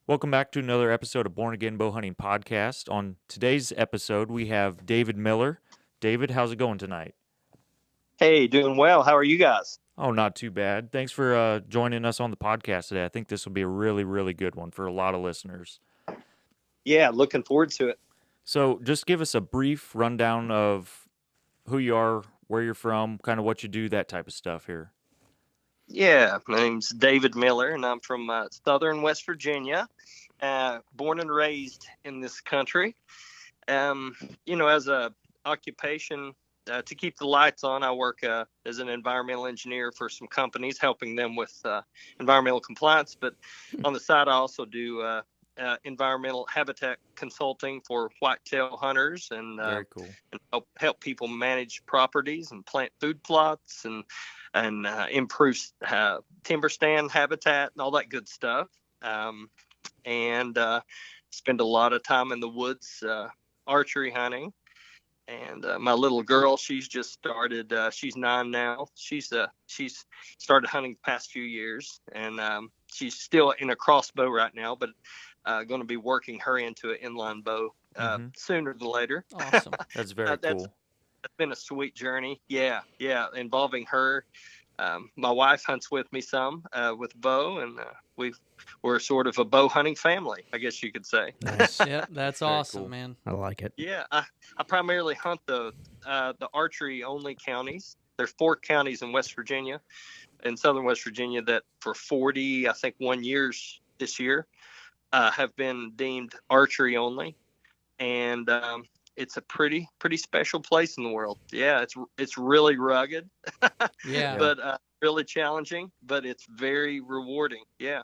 Welcome back to another episode of Born Again Bowhunting Podcast. On today's episode, we have David Miller. David, how's it going tonight? Hey, doing well. How are you guys? Oh, not too bad. Thanks for joining us on the podcast today. I think this will be a really, really good one for a lot of listeners. Yeah, looking forward to it. So just give us a brief rundown of who you are, where you're from, kind of what you do, that type of stuff here. Yeah, my name's David Miller, and I'm from southern West Virginia, born and raised in this country. As a occupation, to keep the lights on, I work as an environmental engineer for some companies, helping them with environmental compliance. But on the side, I also do environmental habitat consulting for whitetail hunters, and, Very cool. and help people manage properties and plant food plots and improve timber stand habitat and all that good stuff. And spend a lot of time in the woods archery hunting. And my little girl, she's just started. She's 9 now. She's started hunting the past few years, and she's still in a crossbow right now, but going to be working her into an inline bow sooner than later. Awesome. That's very cool. It's been a sweet journey. Yeah, involving her. My wife hunts with me some with bow, and we're sort of a bow hunting family, I guess you could say. Nice. Yeah, that's awesome, cool. man. I like it. Yeah, I primarily hunt the archery only counties. There's 4 counties in West Virginia, in southern West Virginia, that for 1 years this year have been deemed archery only, and it's a pretty special place in the world. Yeah, it's really rugged, Yeah. but really challenging, but it's very rewarding. Yeah.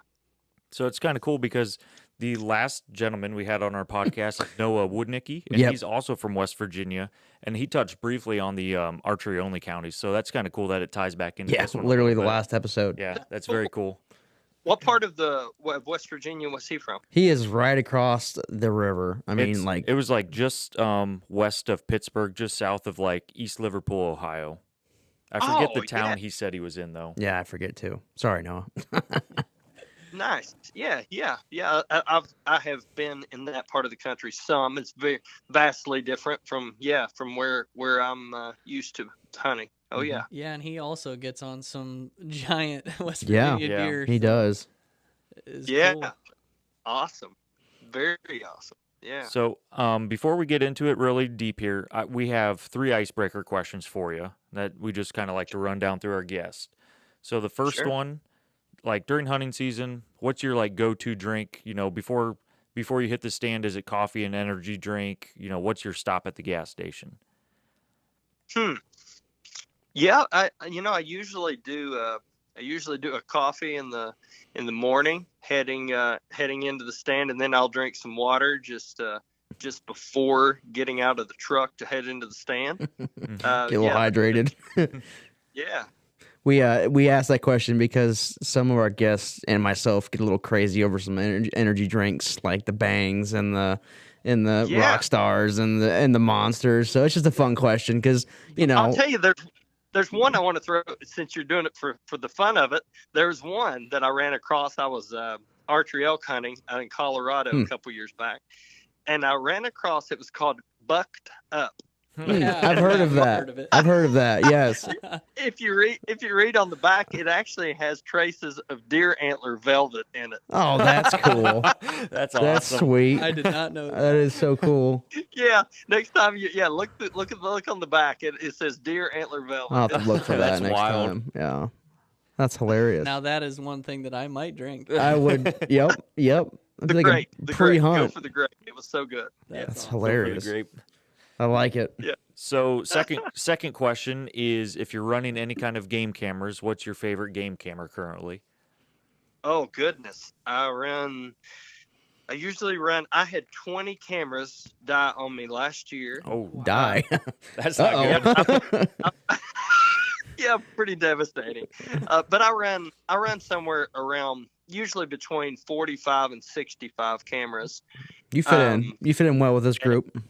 So it's kind of cool because the last gentleman we had on our podcast is Noah Woodnicki, and Yep. he's also from West Virginia, and he touched briefly on the archery-only counties. So that's kind of cool that it ties back into Yeah, this one. literally the But last episode. yeah, that's very cool. What part of West Virginia was he from? He is right across the river. I mean, It was like just west of Pittsburgh, just south of like East Liverpool, Ohio. I forget the town he said he was in, though. yeah, I forget too. Sorry, Noah. Nice. Yeah. I have been in that part of the country some. It's very vastly different from where I'm used to hunting. Oh yeah. Yeah, and he also gets on some giant West Yeah. Virginia Yeah. deer. He does. Is Yeah. cool. Awesome. Very awesome. Yeah. So before we get into it really deep here, we have 3 icebreaker questions for you that we just kind of like to run down through our guests. So the first Sure. one, like during hunting season, what's your like go-to drink? You know, before you hit the stand, is it coffee and energy drink? You know, what's your stop at the gas station? Yeah, I usually do a coffee in the morning heading into the stand, and then I'll drink some water just before getting out of the truck to head into the stand. Get a little hydrated. Yeah. We asked that question because some of our guests and myself get a little crazy over some energy drinks like the Bangs and the Rock Stars and the Monsters. So it's just a fun question because I'll tell you, there's one I want to throw, since you're doing it for the fun of it. There's one that I ran across. I was archery elk hunting out in Colorado a couple years back, and I ran across, it was called Bucked Up. Yeah, I've heard of that. it. I've heard of that. Yes. If you read on the back, it actually has traces of deer antler velvet in it. Oh, that's cool. That's awesome. That's sweet. I did not know That is so cool. Yeah. Next time look on the back. It says deer antler velvet. I'll have to look for that That's next wild. time. Yeah. That's hilarious. Now that is one thing that I might drink. I would. Yep. It'd The be like grape. a The grape. Go pre-hunt. for the grape. It was so good. That's awesome. hilarious. Great. I like it. Yeah. So second question is, if you're running any kind of game cameras, what's your favorite game camera currently? Oh goodness. I usually run. I had 20 cameras die on me last year. Oh, Die. that's not good. Yeah, pretty devastating. But I run somewhere around, usually between 45 and 65 cameras. You fit in. You fit in well with this group.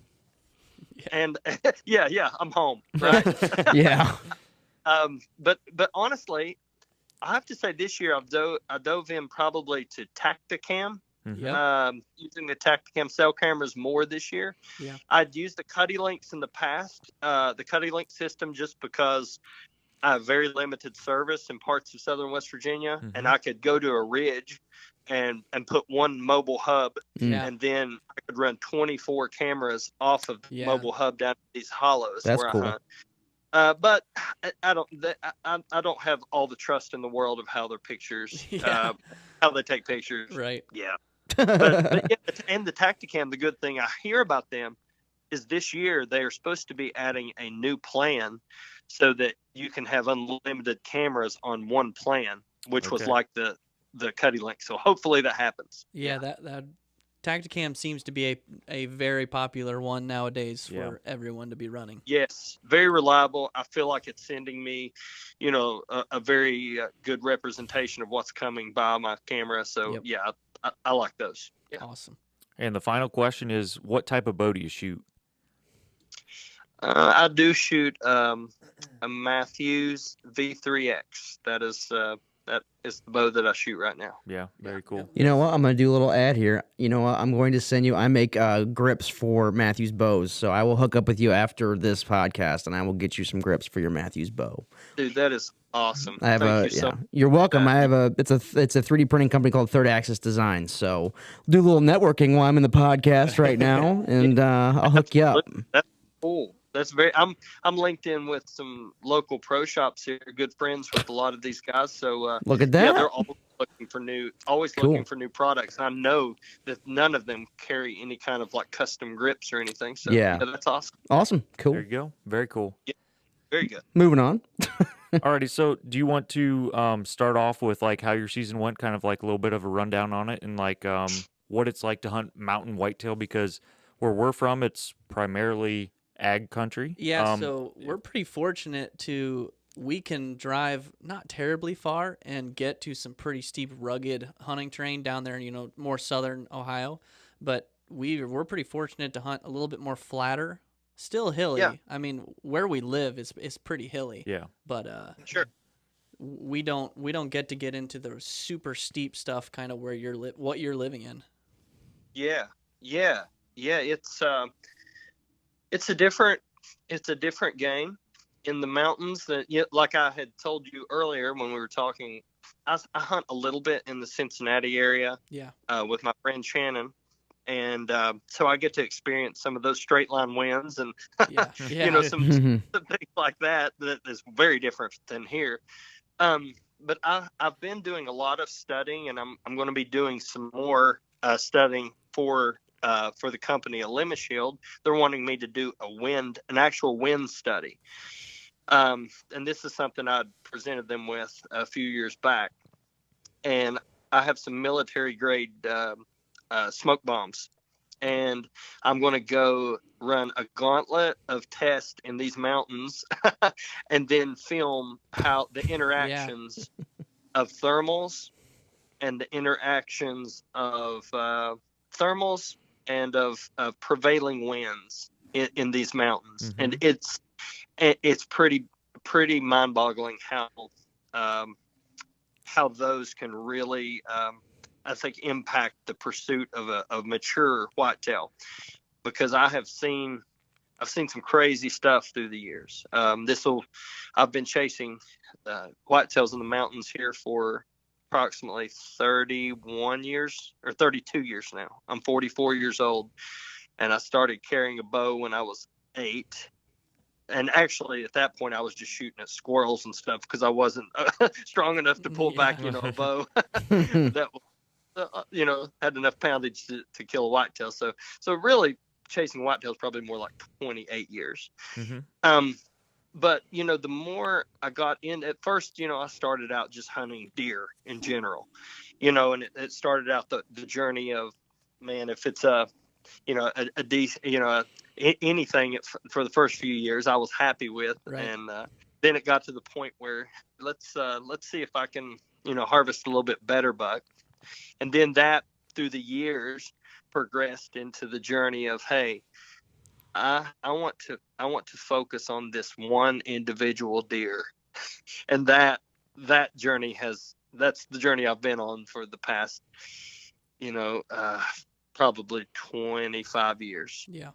And yeah, I'm home, right? Yeah. But honestly, I have to say this year I dove in probably to Tacticam. Yep. using the Tacticam cell cameras more this year. Yeah. I'd used the Cuddy Links in the past, the Cuddy Link system, just because I have very limited service in parts of southern West Virginia, and I could go to a ridge and put one mobile hub, Yeah. and then I could run 24 cameras off of the Yeah. mobile hub down to these hollows That's where cool. I hunt. But I don't have all the trust in the world of how their pictures, Yeah. how they take pictures. Right. Yeah. But yeah, and the Tacticam, the good thing I hear about them is this year they are supposed to be adding a new plan so that you can have unlimited cameras on one plan, which was Okay. like the Cuddy Link. So hopefully that happens. Yeah, that Tacticam seems to be a very popular one nowadays for Yeah. everyone to be running. Yes, very reliable. I feel like it's sending me, a very good representation of what's coming by my camera. So Yep. yeah, I like those. Yeah. Awesome. And the final question is, what type of bow do you shoot? I do shoot a Matthews V3X. That is the bow that I shoot right now. Yeah, very cool. You know what? I'm going to do a little ad here. You know what? I'm going to send you, I make grips for Matthews bows. So I will hook up with you after this podcast and I will get you some grips for your Matthews bow. Dude, that is awesome. I have Thank you so You're welcome. I have it's a 3D printing company called Third Axis Design. So do a little networking while I'm in the podcast right now and I'll hook you up. That's cool. That's very. I'm linked in with some local pro shops here. Good friends with a lot of these guys. So Look at that. yeah, they're always looking for new products. I know that none of them carry any kind of like custom grips or anything. So Yeah. that's awesome. Awesome. Cool. There you go. Very cool. Very good. Moving on. Alrighty, so do you want to start off with like how your season went, kind of like a little bit of a rundown on it, and like what it's like to hunt mountain whitetail? Because where we're from, it's primarily ag country. Yeah, so we're pretty fortunate we can drive not terribly far and get to some pretty steep, rugged hunting terrain down there in, more southern Ohio. But we're pretty fortunate to hunt a little bit more flatter, still hilly. Yeah. I mean, where we live is pretty hilly. Yeah. But Sure. we don't get into the super steep stuff, kind of where what you're living in. Yeah. It's a different game in the mountains. That, like I had told you earlier when we were talking, I hunt a little bit in the Cincinnati area. Yeah. With my friend Shannon, and so I get to experience some of those straight line winds and Yeah. some things like that is very different than here. But I've been doing a lot of studying, and I'm going to be doing some more studying for the company, Limit Shield. They're wanting me to do an actual wind study. And this is something I presented them with a few years back. And I have some military grade smoke bombs. And I'm going to go run a gauntlet of tests in these mountains and then film how the interactions of thermals and the interactions of thermals and of prevailing winds in these mountains. Mm-hmm. And it's pretty mind-boggling how those can really I think impact the pursuit of a mature whitetail, because I've seen some crazy stuff through the years. I've been chasing whitetails in the mountains here for approximately 31 years or 32 years now. I'm 44 years old, and I started carrying a bow when I was 8. And actually, at that point, I was just shooting at squirrels and stuff because I wasn't strong enough to pull back, a bow that had enough poundage to kill a whitetail. So really, chasing whitetails probably more like 28 years. Mm-hmm. But the more I got in at first, I started out just hunting deer in general, and it started out the journey of, man, if it's a decent, anything for the first few years I was happy with. Right. And then it got to the point where let's see if I can, harvest a little bit better buck. And then that through the years progressed into the journey of, hey, I want to focus on this one individual deer. And that journey that's the journey I've been on for the past probably 25 years Yeah.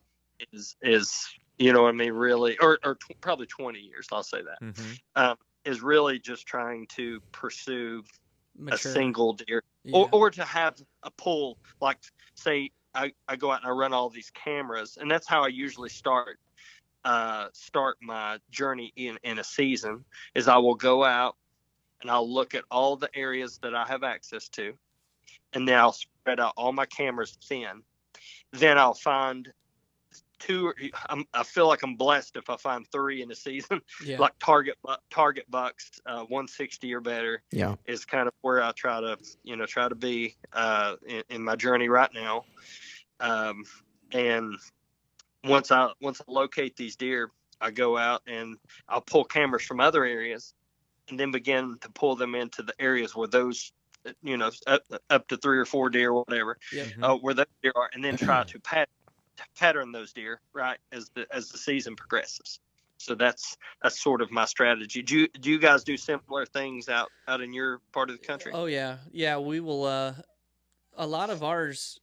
is you know what I mean, really, or probably 20 years, I'll say that, is really just trying to pursue a Mature. single deer, Yeah. or to have a pull, like say I go out and I run all these cameras, and that's how I usually start my journey in a season, is I will go out and I'll look at all the areas that I have access to, and then I'll spread out all my cameras thin. Then I'll find two. I feel like I'm blessed if I find three in a season. Yeah. Like target bucks, 160 or better. Yeah. Is kind of where I try to be in my journey right now. And once I locate these deer, I go out and I'll pull cameras from other areas, and then begin to pull them into the areas where those, up to 3 or 4 deer, whatever, Yep. where those deer are, and then try to pattern those deer right as the season progresses. So that's sort of my strategy. Do you guys do similar things out in your part of the country? Oh yeah, yeah. We will. A lot of ours,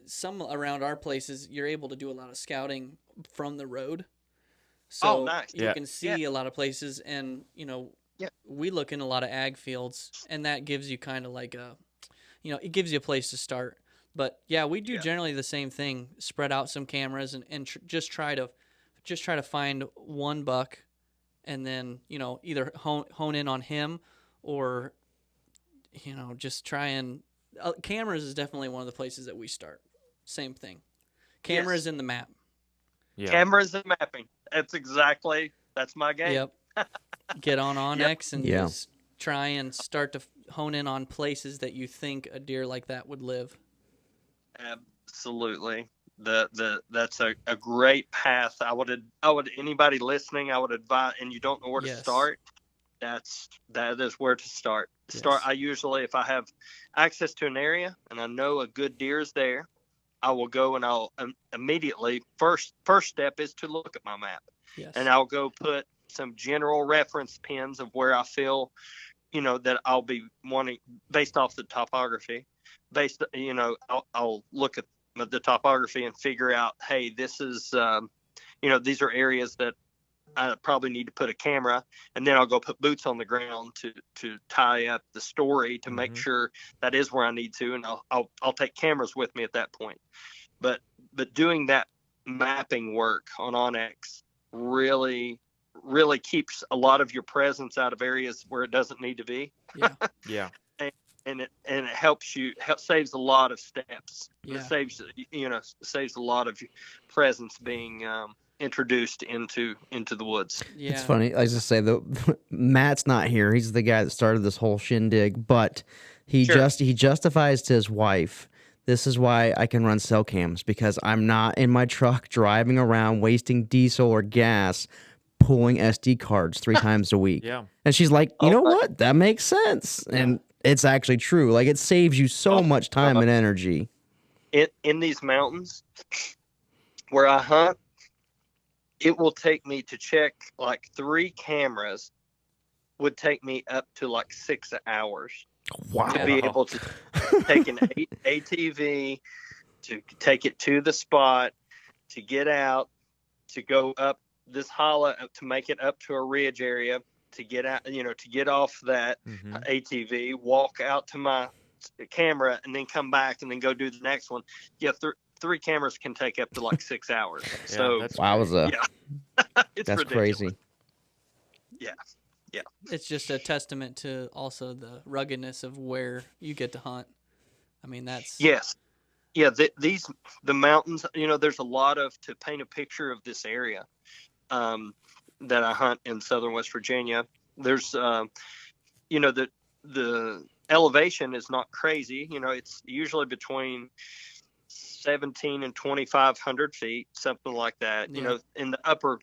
some around our places, you're able to do a lot of scouting from the road. So nice. you Yeah. can see a lot of places, and we look in a lot of ag fields, and that gives you kind of like it gives you a place to start. But yeah, we do generally the same thing: spread out some cameras and just try to find one buck, and then either hone in on him, or just try and cameras is definitely one of the places that we start. Same thing, cameras in the map. Yeah. Cameras and mapping. That's my game. Yep. Get on Onyx and Yeah. just try and start to hone in on places that you think a deer like that would live. Absolutely. That's a great path. I would anybody listening, I would advise, and you don't know where to start, that is where to start. I usually, if I have access to an area and I know a good deer is there, I will go and I'll immediately, first step is to look at my map. Yes. And I'll go put some general reference pins of where I feel, that I'll be wanting based off the topography. I'll look at the topography and figure out, hey, this is, these are areas that I probably need to put a camera, and then I'll go put boots on the ground to tie up the story to make sure that is where I need to, and I'll take cameras with me at that point. But doing that mapping work on Onyx really keeps a lot of your presence out of areas where it doesn't need to be. Yeah. Yeah. And it helps saves a lot of steps. Yeah. It saves a lot of presence being introduced into the woods. Yeah. It's funny. I just say though, Matt's not here. He's the guy that started this whole shindig, but he justifies to his wife. This is why I can run cell cams, because I'm not in my truck driving around wasting diesel or gas pulling SD cards 3 times a week. Yeah. And she's like, you know what? That makes sense. Yeah. And it's actually true. Like, it saves you so much time and energy. In these mountains where I hunt, it will take me to check like 3 cameras would take me up to like 6 hours. Wow. To be able to take an ATV, to take it to the spot, to get out, to go up this hollow, to make it up to a ridge area, to get out, to get off that ATV, walk out to my camera, and then come back and then go do the next one. Yeah, 3 cameras can take up to like 6 hours. Yeah, So that's wowza. it's That's ridiculous. crazy. Yeah. It's just a testament to also the ruggedness of where you get to hunt. I mean, that's Yes. Yeah, the mountains, there's a lot to paint a picture of this area that I hunt in southern West Virginia. There's, the elevation is not crazy. It's usually between 17 and 2,500 feet, something like that. Yeah. In the upper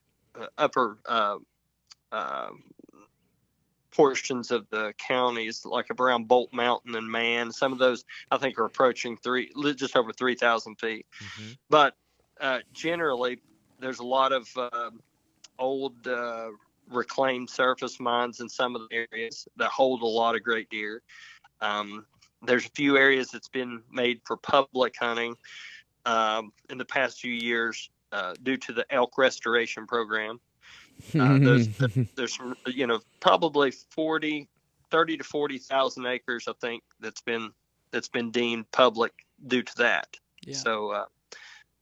portions of the counties, like around Bolt Mountain and Man. Some of those I think are approaching just over 3,000 feet. But generally, there's a lot of old reclaimed surface mines in some of the areas that hold a lot of great deer. There's a few areas that's been made for public hunting in the past few years due to the elk restoration program. There's some, probably 30 to 40,000 acres, I think, that's been deemed public due to that. Yeah. So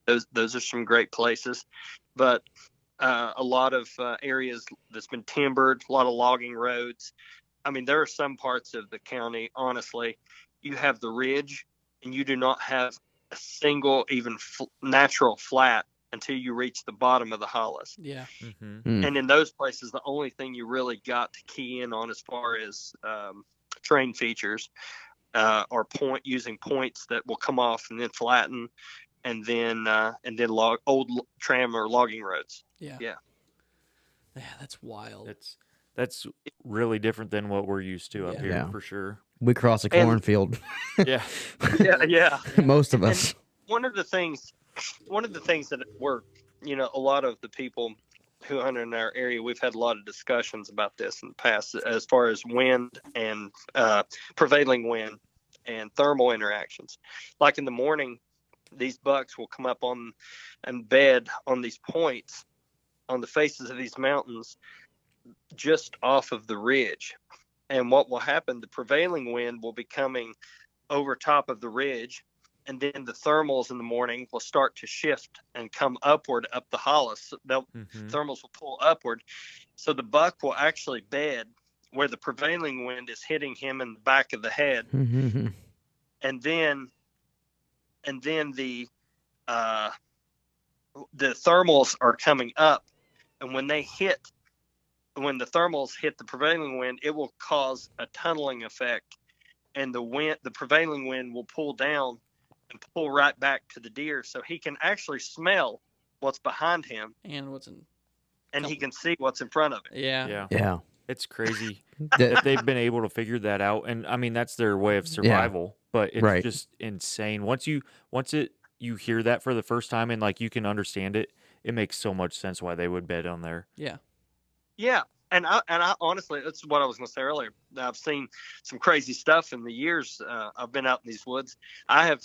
those are some great places, but a lot of areas that's been timbered, a lot of logging roads. I mean, there are some parts of the county, honestly, you have the ridge and you do not have a single even natural flat until you reach the bottom of the hollows. Yeah. Mm-hmm. And in those places, the only thing you really got to key in on as far as terrain features are using points that will come off and then flatten, and then old tram or logging roads. Yeah. Yeah. Yeah, that's wild. That's really different than what we're used to up Yeah. here, Yeah. for sure. We cross a And- cornfield. Yeah. Yeah. Most of us. One of the things that we're, a lot of the people who hunt in our area, we've had a lot of discussions about this in the past as far as wind and prevailing wind and thermal interactions. Like in the morning, these bucks will come up on and bed on these points on the faces of these mountains just off of the ridge. And what will happen, the prevailing wind will be coming over top of the ridge, and then the thermals in the morning will start to shift and come upward up the hollows. Mm-hmm. Thermals will pull upward. So the buck will actually bed where the prevailing wind is hitting him in the back of the head. Mm-hmm. And then the thermals are coming up. And when the thermals hit the prevailing wind, it will cause a tunneling effect. And the prevailing wind will pull down and pull right back to the deer, so he can actually smell what's behind him, And what's in? and he can see what's in front of him. Yeah. Yeah. Yeah. It's crazy That- that they've been able to figure that out. And I mean, that's their way of survival, but it's Right. just insane. Once you hear that for the first time and like you can understand it, it makes so much sense why they would bed on there. Yeah. Yeah, and I honestly, that's what I was going to say earlier. I've seen some crazy stuff in the years I've been out in these woods. I've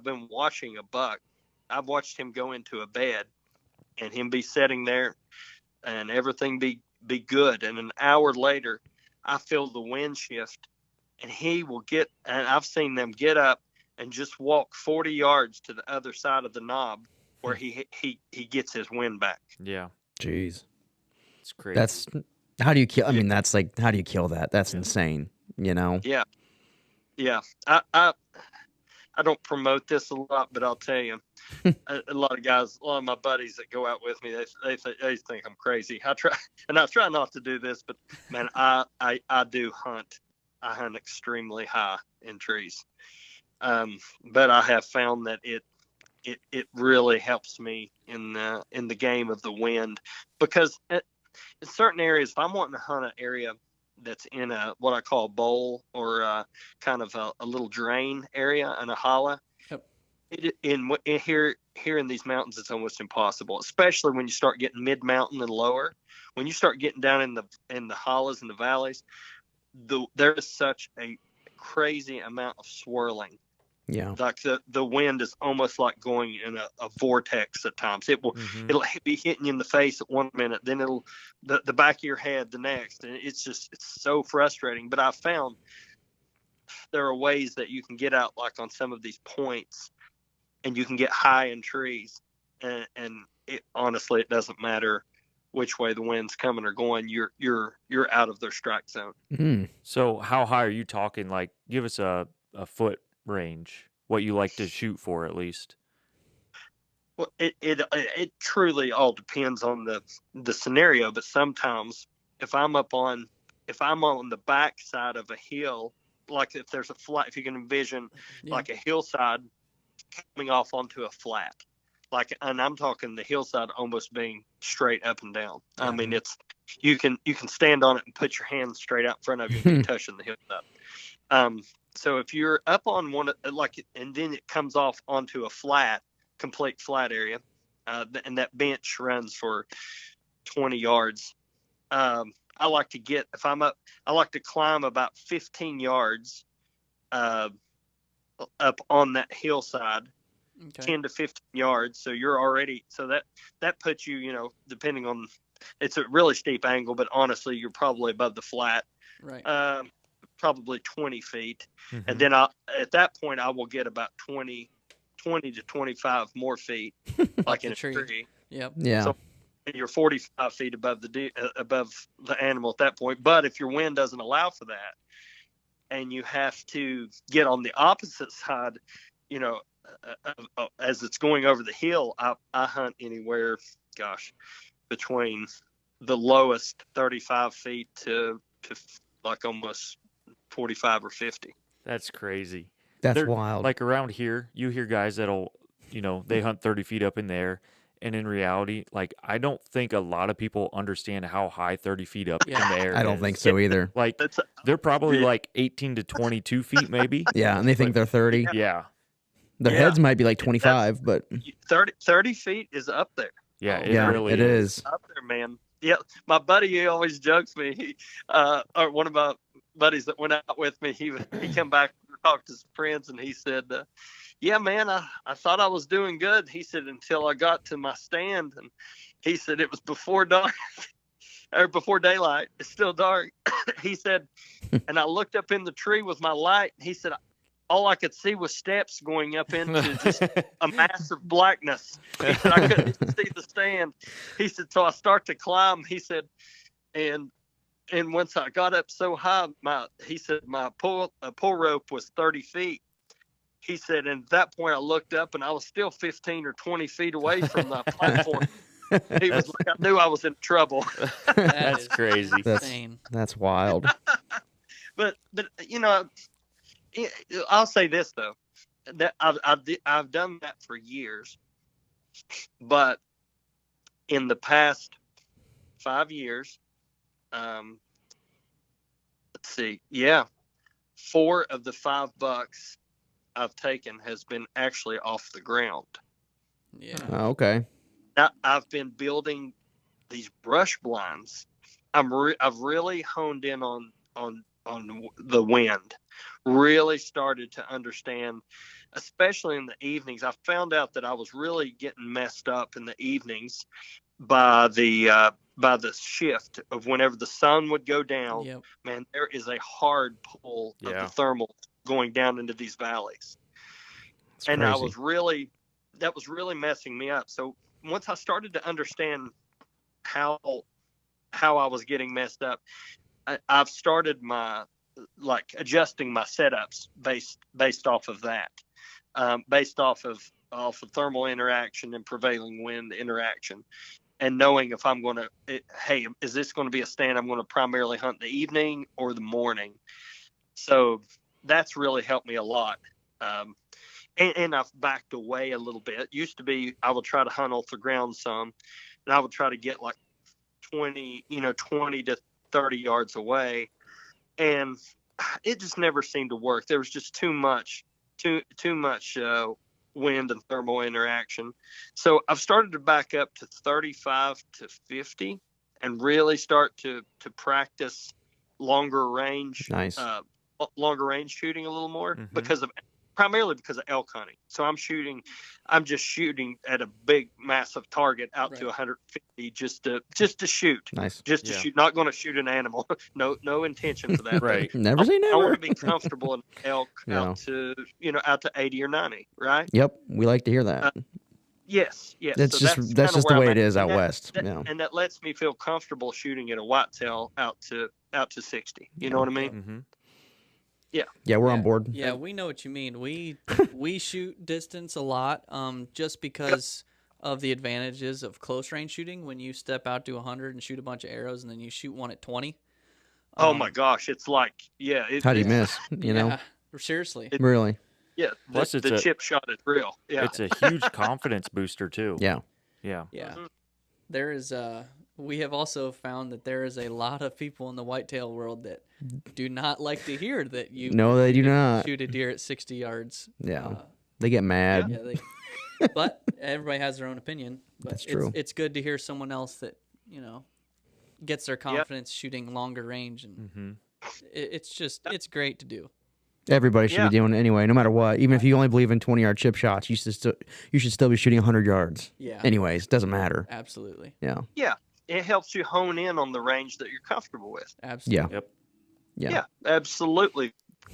been watching a buck. I've watched him go into a bed, and him be sitting there, and everything be good. And an hour later, I feel the wind shift, and he will get. And I've seen them get up and just walk 40 yards to the other side of the knob, where he gets his wind back. Yeah. Jeez. It's crazy. That's how do you kill? I mean, that's like how do you kill that? That's insane. You know. Yeah. I don't promote this a lot, but I'll tell you, a lot of my buddies that go out with me, they think I'm crazy. I try not to do this, but man, I do hunt. I hunt extremely high in trees, but I have found that it really helps me in the game of the wind, because in certain areas, if I'm wanting to hunt an area that's in what I call a bowl, or kind of a little drain area and a hollow, Yep. Here in these mountains, it's almost impossible, especially when you start getting mid mountain and lower. When you start getting down in the hollows and the valleys, there is such a crazy amount of swirling. Yeah. Like the wind is almost like going in a vortex at times. It'll be hitting you in the face at one minute, then it'll the back of your head the next, and it's so frustrating. But I found there are ways that you can get out, like on some of these points, and you can get high in trees, and honestly, it doesn't matter which way the wind's coming or going. You're out of their strike zone. Mm. So how high are you talking? Like, give us a foot range, what you like to shoot for at least. Well, it truly all depends on the scenario, but sometimes if I'm on the back side of a hill, like if there's a flat, if you can envision like a hillside coming off onto a flat, and I'm talking the hillside almost being straight up and down. I mean, you can stand on it and put your hands straight out in front of you and be touching the hillside. So if you're up on one, and then it comes off onto a complete flat area, and that bench runs for 20 yards. I like to climb about 15 yards up on that hillside, Okay. 10 to 15 yards. So you're already, so that puts you, you know, depending on, it's a really steep angle, but honestly, you're probably above the flat, Right. probably 20 feet. Mhm. And then at that point, I will get about 20 to 25 more feet, like in the a tree. tree. Yep. Yeah. So you're 45 feet above above the animal at that point. But if your wind doesn't allow for that, and you have to get on the opposite side, you know, as it's going over the hill, I hunt anywhere, gosh, between the lowest 35 feet to like almost 45 or 50. That's crazy. That's They're- wild. Like around here, you hear guys that'll, you know, they hunt 30 feet up in the air. And in reality, like, I don't think a lot of people understand how high 30 feet up in the air I don't is. think so either. Like, That's they're probably yeah. like 18 to 22 feet, maybe. Yeah, and they think they're 30. Yeah. Their Yeah. heads might be like 25, but 30 feet is up there. Yeah, Oh, it yeah, really it is. Up there, man. Yeah, my buddy, he always jokes me. Or one of my buddies that went out with me, he came back to talk to his friends, and he said, "Yeah, man, I thought I was doing good." He said, "Until I got to my stand," and he said it was before dark or before daylight. It's still dark. He said, and I looked up in the tree with my light. He said, all I could see was steps going up into just a massive blackness. He said, I couldn't even see the stand. He said, so I start to climb. He said, and once I got up so high, he said my pull rope was 30 feet. He said, and at that point I looked up and I was still 15 or 20 feet away from the platform. He was like, I knew I was in trouble. That's is crazy. insane. That's wild. But you know, I'll say this though, that I've done that for years, but in the past 5 years, let's see, 4 of the 5 bucks I've taken has been actually off the ground. Yeah. Oh, okay. Now, I've been building these brush blinds. I've really honed in on the wind. Really started to understand, especially in the evenings. I found out that I was really getting messed up in the evenings by the shift of whenever the sun would go down. Yep. Man, there is a hard pull of Yeah. the thermal going down into these valleys. It's And crazy. that was really messing me up. So once I started to understand how I was getting messed up, I've started adjusting my setups based off of that, based off of thermal interaction and prevailing wind interaction, and knowing if I'm going to, hey, is this going to be a stand I'm going to primarily hunt in the evening or the morning? So that's really helped me a lot. And I've backed away a little bit. Used to be I would try to hunt off the ground some, and I would try to get like 20 to 30 yards away, and it just never seemed to work. There was just too much wind and thermal interaction. So I've started to back up to 35 to 50 and really start to practice longer range Nice. shooting a little more Mhm. primarily because of elk hunting. So I'm just shooting at a big massive target out to Right. 150 just to shoot. Nice. Just to Yeah. shoot, not going to shoot an animal. No intention for that. Right. Never say I never. want to be comfortable in elk Yeah. out to 80 or 90, right? Yep, we like to hear that. Yes. That's So just kinda the where way I'm it at. is out And west. that- Yeah. and that lets me feel comfortable shooting at a whitetail out to 60. You know what I mean? Mhm. Yeah, we're on board. Yeah, we know what you mean. We shoot distance a lot, just because of the advantages of close range shooting. When you step out to 100 and shoot a bunch of arrows, and then you shoot one at 20. Oh my gosh, it's like How do you miss? You know, Yeah, seriously. really. Yeah, Plus the it's chip shot is real. Yeah. It's a huge confidence booster too. Yeah. Yeah. Yeah. Mhm. There is we have also found that there is a lot of people in the whitetail world that do not like to hear that you No, they do can not. shoot a deer at 60 yards. Yeah. They get mad. Yeah, but everybody has their own opinion. But That's true. It's good to hear someone else that, gets their confidence shooting longer range, and Mhm. it's great to do. Everybody should be doing it anyway, no matter what. Even if you only believe in 20-yard chip shots, you should still be shooting 100 yards. Yeah. Anyways, doesn't matter. Absolutely. Yeah. Yeah. It helps you hone in on the range that you're comfortable with. Absolutely. Yep. Yeah, absolutely.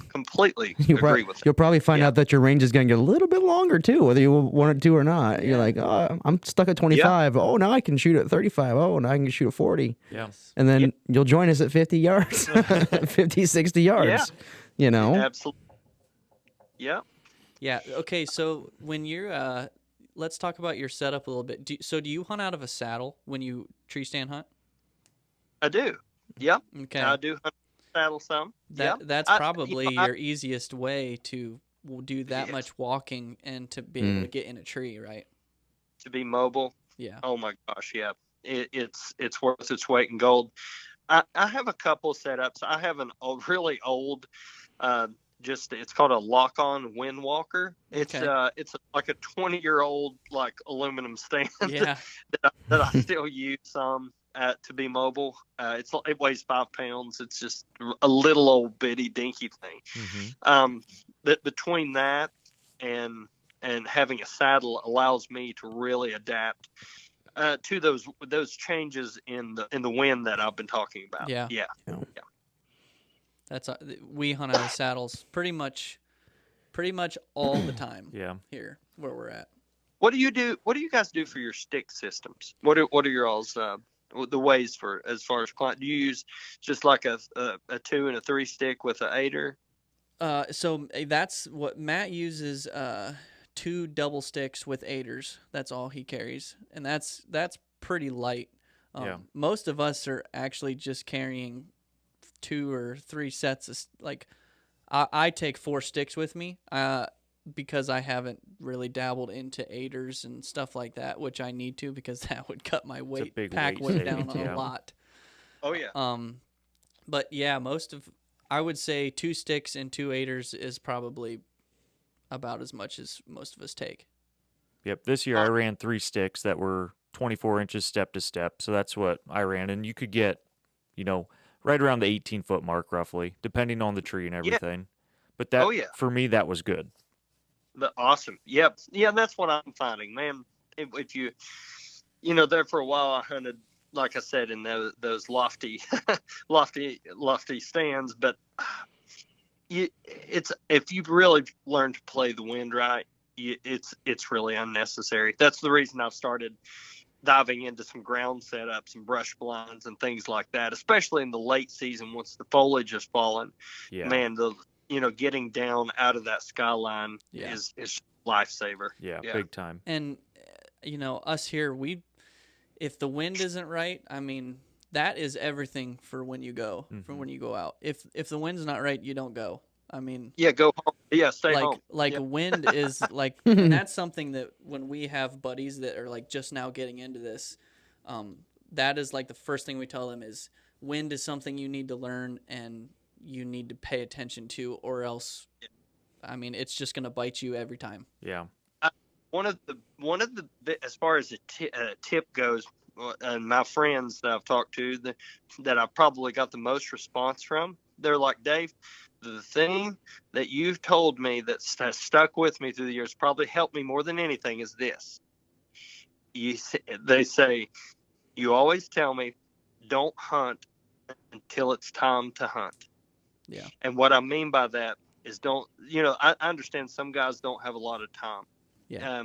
Completely agree with that. You'll probably find out that your range is going to get a little bit longer too, whether you want it to or not. Yeah. You're like, oh, I'm stuck at 25. Yeah. Oh, now I can shoot at 35. Oh, now I can shoot at 40. Yeah. And then you'll join us at 50 yards, 50, 60 yards. Yeah. You know? Absolutely. Yeah. Yeah. Okay. So when you're, let's talk about your setup a little bit. Do you hunt out of a saddle when you tree stand hunt? I do. Yeah. Okay. I do hunt saddle some. That's probably your easiest way to do that much walking and to be able to get in a tree, right? To be mobile. Yeah. Oh my gosh, yeah. It's worth its weight in gold. I have a couple of setups. I have a really old, it's called a lock-on wind walker. It's like a 20-year-old like aluminum stand that I still use some. To be mobile. It weighs 5 pounds. It's just a little old bitty dinky thing. Mm-hmm. That between that and having a saddle allows me to really adapt to those changes in the wind that I've been talking about. Yeah. That's we hunt out of saddles pretty much all the time. Yeah. Here where we're at. What do you do? What do you guys do for your stick systems? What are your all's the ways for as far as client? Do you use just like a 2 and a 3 stick with an 8er? So that's what Matt uses. 2 double sticks with 8ers. That's all he carries, and that's pretty light. Most of us are actually just carrying 2 or 3 sets of like. I take 4 sticks with me. Because I haven't really dabbled into 8ers and stuff like that, which I need to because that would cut my pack weight down a lot. Oh yeah. But yeah, I would say 2 sticks and 2 8ers is probably about as much as most of us take. Yep. This year I ran 3 sticks that were 24 inches step to step, so that's what I ran, and you could get, right around the 18-foot mark roughly, depending on the tree and everything. But for me, that was good. Awesome. Yep. Yeah, that's what I'm finding, man. If you, there for a while I hunted, like I said, in those lofty stands. But if you've really learned to play the wind right, it's really unnecessary. That's the reason I've started diving into some ground setups and brush blinds and things like that, especially in the late season once the foliage has fallen. Yeah. Man, getting down out of that skyline is lifesaver. Yeah, big time. And us here, if the wind isn't right, I mean, that is everything for when you go, for when you go out. If the wind's not right, you don't go. I mean, go home. Yeah, stay home. Wind is like, and that's something that when we have buddies that are like just now getting into this, that is like the first thing we tell them is wind is something you need to learn and you need to pay attention to, or else, I mean, it's just going to bite you every time. Yeah. One of the as far as a tip goes, and my friends that I've talked to that I've probably got the most response from, they're like, Dave, the thing that you've told me that has stuck with me through the years, probably helped me more than anything, is this. They say, you always tell me, don't hunt until it's time to hunt. Yeah. And what I mean by that is I understand some guys don't have a lot of time. Yeah.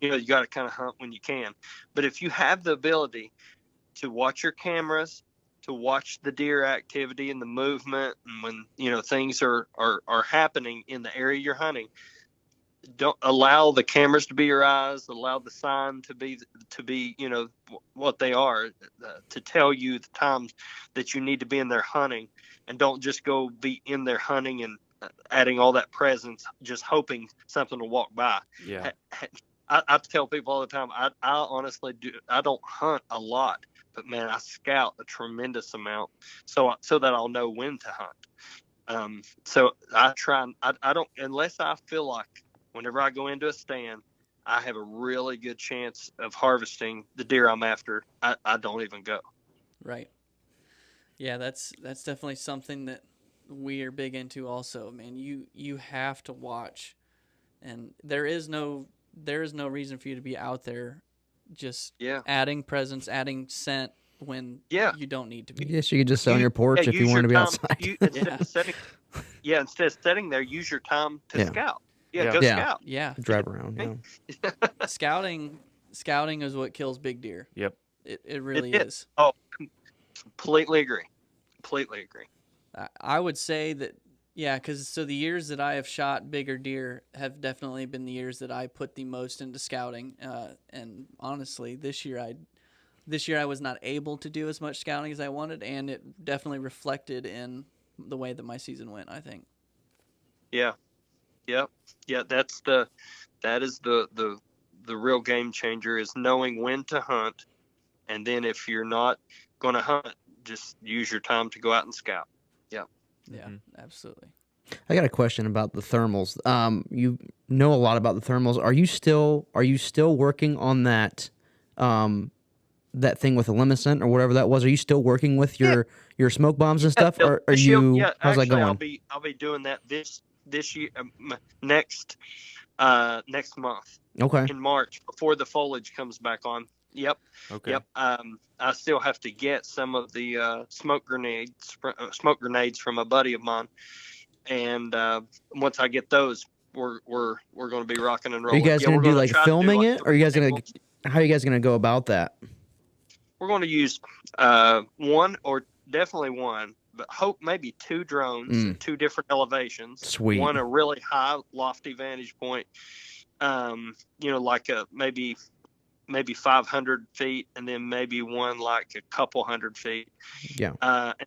You got to kind of hunt when you can. But if you have the ability to watch your cameras, to watch the deer activity and the movement, and when, things are happening in the area you're hunting, don't allow the cameras to be your eyes, allow the sign to be what they are, to tell you the times that you need to be in there hunting. And don't just go be in there hunting and adding all that presence, just hoping something will walk by. Yeah. I tell people all the time, I honestly do. I don't hunt a lot, but man, I scout a tremendous amount so that I'll know when to hunt. So I try. I don't, unless I feel like whenever I go into a stand, I have a really good chance of harvesting the deer I'm after. I don't even go. Right. Yeah, that's definitely something that we are big into also, man. You have to watch, and there is no reason for you to be out there just Yeah. adding presence, adding scent when Yeah. you don't need to I be. guess you could just sit on You your porch if you use your wanted to be time. outside. You instead Yeah, of setting, yeah, instead of sitting there, use your time to Yeah. scout. Yeah, Yeah. go Yeah. scout. yeah. Drive around. Okay? Yeah. Scouting is what kills big deer. Yep. It It really is. is. Oh, completely agree. Completely agree. I would say that, yeah, because so the years that I have shot bigger deer have definitely been the years that I put the most into scouting. And honestly, this year I was not able to do as much scouting as I wanted, and it definitely reflected in the way that my season went, I think. Yeah. Yep. Yeah. That is the real game changer, is knowing when to hunt, and then if you're not going to hunt, just use your time to go out and scout. Yeah. Yeah, Mhm. absolutely. I got a question about the thermals. You know a lot about the thermals. Are you still working on that that thing with the Limicent or whatever that was? Are you still working with Yeah. your smoke bombs and Yeah. stuff? Or are This year, you yeah. how's that Actually, going? I'll be doing that this year, next next month Okay. in March, before the foliage comes back on. Yep. Okay. Yep. I still have to get some of the smoke grenades from a buddy of mine, and once I get those, we're going to be rocking and Are you rolling. guys Yeah, gonna we're do going to like try to do filming like it? Or are you guys gonna how are you guys gonna go about that? we're going to use one, or definitely one, but hope maybe two drones at two different elevations. Sweet. One a really high, lofty vantage point, like a maybe 500 feet, and then maybe one like a couple hundred feet. Yeah.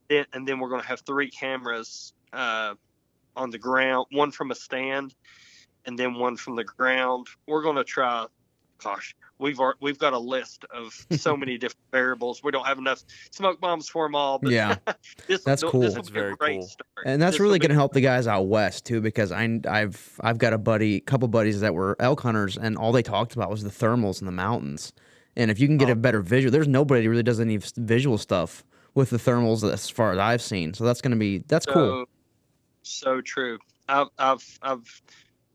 And then we're going to have three cameras on the ground, one from a stand, and then one from the ground. We're going to try. Gosh, we've got a list of so many different variables. We don't have enough smoke bombs for them all, but Yeah. this That's cool. This will That's be a very great cool. start. And that's This will really be- going to help the guys out west too, because I've got a couple buddies that were elk hunters, and all they talked about was the thermals in the mountains. And if you can get a better visual, there's nobody that really does any visual stuff with the thermals as far as I've seen. So that's cool. So true. I've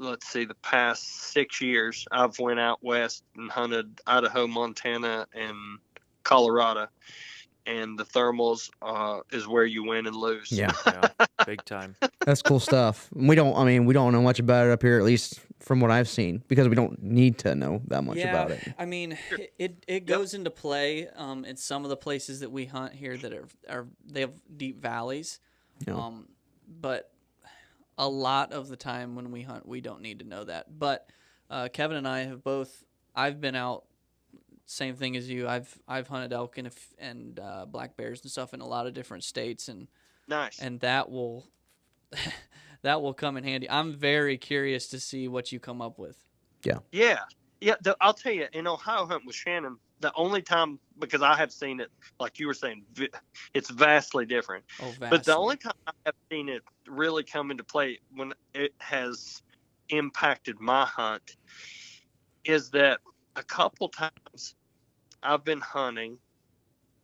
let's see, the past 6 years, I've went out west and hunted Idaho, Montana, and Colorado, and the thermals is where you win and lose. Yeah. Yeah. Big time. That's cool stuff. We don't know much about it up here, at least from what I've seen, because we don't need to know that much about it. I mean, it goes into play in some of the places that we hunt here that they have deep valleys. Yeah. But a lot of the time when we hunt, we don't need to know that. But Kevin and I have both. I've been out, same thing as you. I've hunted elk and black bears and stuff in a lot of different states, and Nice. and that will that will come in handy. I'm very curious to see what you come up with. Yeah. I'll tell you, in Ohio hunting with Shannon, the only time, because I have seen it, like you were saying, it's vastly different. Oh, vastly. But the only time I have seen it really come into play when it has impacted my hunt is that a couple times I've been hunting,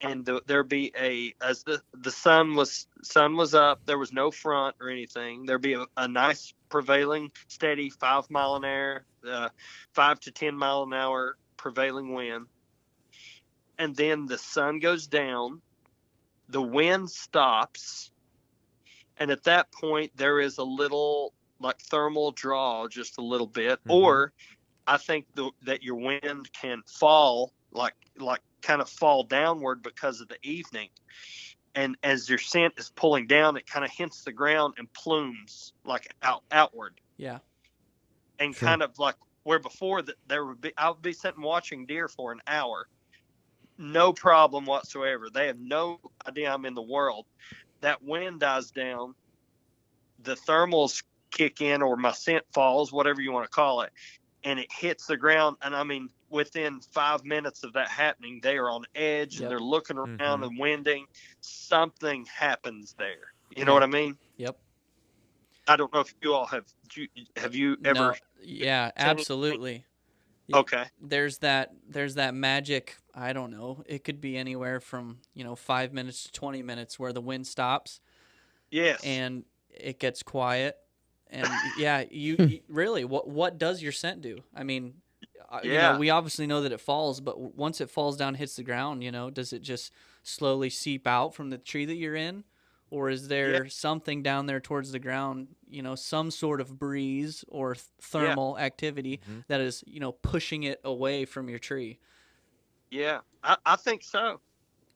and there be as the sun was up, there was no front or anything. There'd be a nice prevailing steady 5 mile an hour, 5 to 10 mile an hour prevailing wind, and then the sun goes down, the wind stops, and at that point there is a little like thermal draw, just a little bit, or I think that your wind can fall like kind of fall downward because of the evening, and as your scent is pulling down, it kind of hits the ground and plumes like outward. Yeah. And Sure. kind of like where before that I would be sitting watching deer for an hour, no problem whatsoever. They have no idea I'm in the world. That wind dies down, the thermals kick in, or my scent falls, whatever you want to call it, and it hits the ground. And I mean, within 5 minutes of that happening, they are on edge. Yep. And they're looking around and winding. Something happens there. You know Yeah. what I mean? Yep. I don't know if you all have you ever? No. Yeah, absolutely. Okay. There's that magic, I don't know, it could be anywhere from 5 minutes to 20 minutes where the wind stops, Yes. and it gets quiet. And yeah, you really, what does your scent do? I mean, Yeah. we obviously know that it falls, but once it falls down, hits the ground, does it just slowly seep out from the tree that you're in? Or is there something down there towards the ground, some sort of breeze or thermal activity that is, pushing it away from your tree? Yeah. I think so.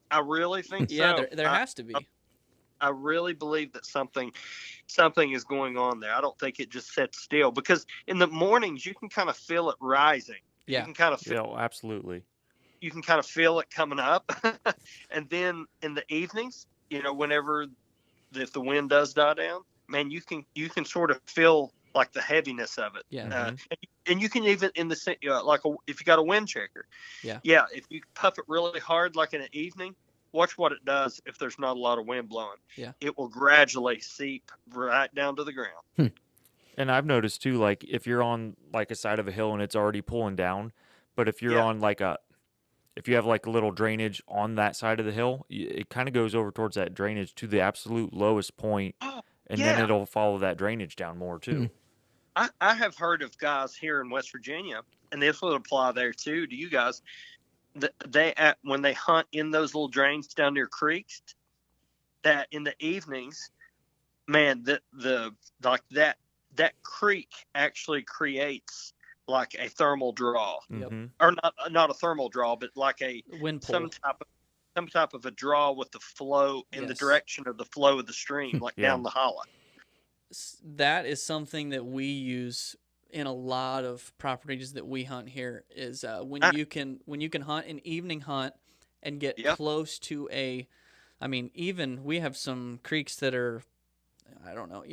I really think Yeah, so. there has to be. I really believe that something is going on there. I don't think it just sits still, because in the mornings you can kind of feel it rising. Yeah. You can kind of Yeah, absolutely. you can kind of feel it coming up. And then in the evenings, whenever if the wind does die down, man, you can sort of feel like the heaviness of it. Yeah. And you can even in the if you got a wind checker, if you puff it really hard, like in the evening, watch what it does. If there's not a lot of wind blowing, it will gradually seep right down to the ground. And I've noticed too, like if you're on like a side of a hill and it's already pulling down, but if you're on if you have like a little drainage on that side of the hill, it kind of goes over towards that drainage to the absolute lowest point, and then it'll follow that drainage down more too. I have heard of guys here in West Virginia, and this would apply there too to you guys. When they hunt in those little drains down near creeks, that in the evenings, man, that creek actually creates like a thermal draw, or not a thermal draw, but like a wind pull. some type of a draw with the flow in the direction of the flow of the stream, like down the hollow. That is something that we use in a lot of properties that we hunt here. Is when you can hunt an evening hunt and get close to even we have some creeks that are, I don't know,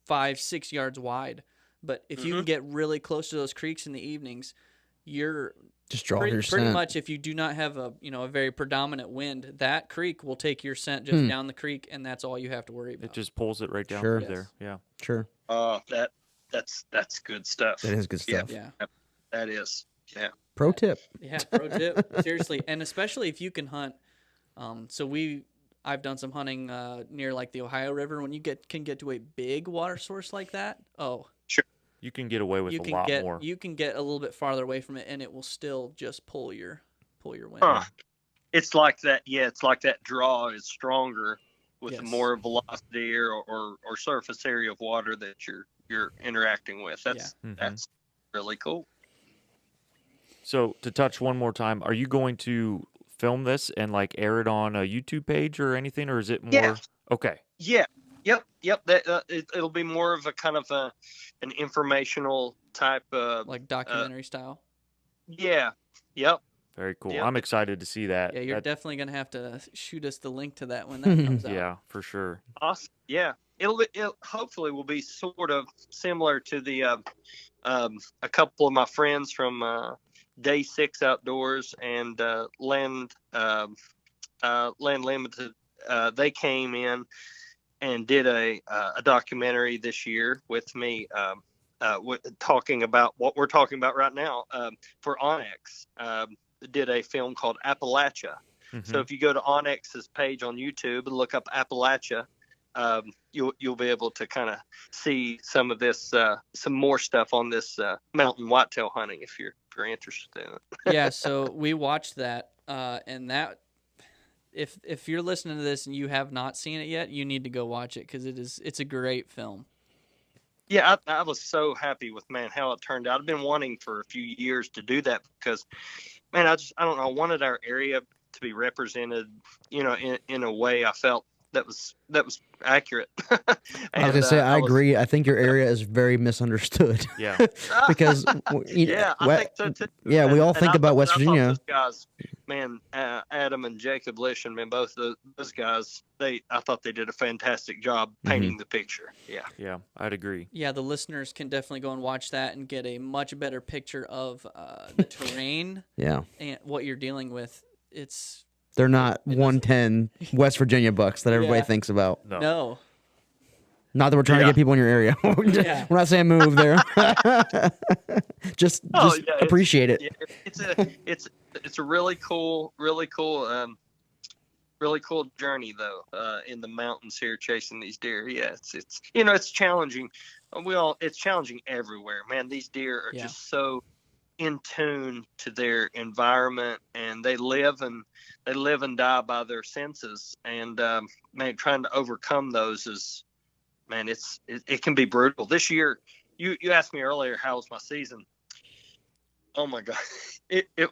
5-6 yards wide. But if you can get really close to those creeks in the evenings, you're just draw pretty, your pretty scent. much, if you do not have a very predominant wind, that creek will take your scent just down the creek, and that's all you have to worry about. It just pulls it right down through there. Yeah. Sure. That's good stuff. That is good stuff. Yeah. That is. Yeah. Pro tip. Yeah, pro tip. Seriously, and especially if you can hunt. I've done some hunting near like the Ohio River. When you can get to a big water source like that, sure, you can get away with a lot more. You can get a little bit farther away from it, and it will still just pull your wind. It's like that. Yeah, it's like that draw is stronger with more velocity or surface area of water that you're interacting with. That's really cool. So to touch one more time, are you going to film this and like air it on a YouTube page or anything, or is it more? Yeah. Okay. Yeah. Yep. That it'll be more of a kind of an informational type of like documentary style. Yeah. Yep. Very cool. Yep. I'm excited to see that. Yeah, you're definitely gonna have to shoot us the link to that when that comes out. Yeah, for sure. Awesome. Yeah. It hopefully will be sort of similar to the a couple of my friends from Day 6 Outdoors and Land Limited. They came in and did a documentary this year with me, talking about what we're talking about right now. For Onyx, did a film called Appalachia. So if you go to Onyx's page on YouTube and look up Appalachia, you'll be able to kind of see some of this, some more stuff on this mountain whitetail hunting if you're interested in it. Yeah, so we watched that, and that if you're listening to this and you have not seen it yet, you need to go watch it because it's a great film. Yeah, I was so happy with how it turned out. I've been wanting for a few years to do that because, man, I don't know, I wanted our area to be represented, in a way I felt that was accurate. I was gonna say I agree. I think your area is very misunderstood. Yeah. Because I think so too. Yeah, we all think about West Virginia. Those guys, man, Adam and Jacob Lishan, man, both those guys, I thought they did a fantastic job painting the picture. Yeah. Yeah, I'd agree. Yeah, the listeners can definitely go and watch that and get a much better picture of the terrain. Yeah. And what you're dealing with. They're not 110 West Virginia bucks that everybody thinks about. No. Not that we're trying to get people in your area. We're not saying move there. just appreciate it. It's a really cool really cool journey though, in the mountains here chasing these deer. Yeah, it's you know, it's challenging. It's challenging everywhere, man. These deer are Yeah. just so in tune to their environment, and they live and die by their senses. And man, trying to overcome those is, man, it can be brutal. This year, you asked me earlier how was my season. Oh my God, it it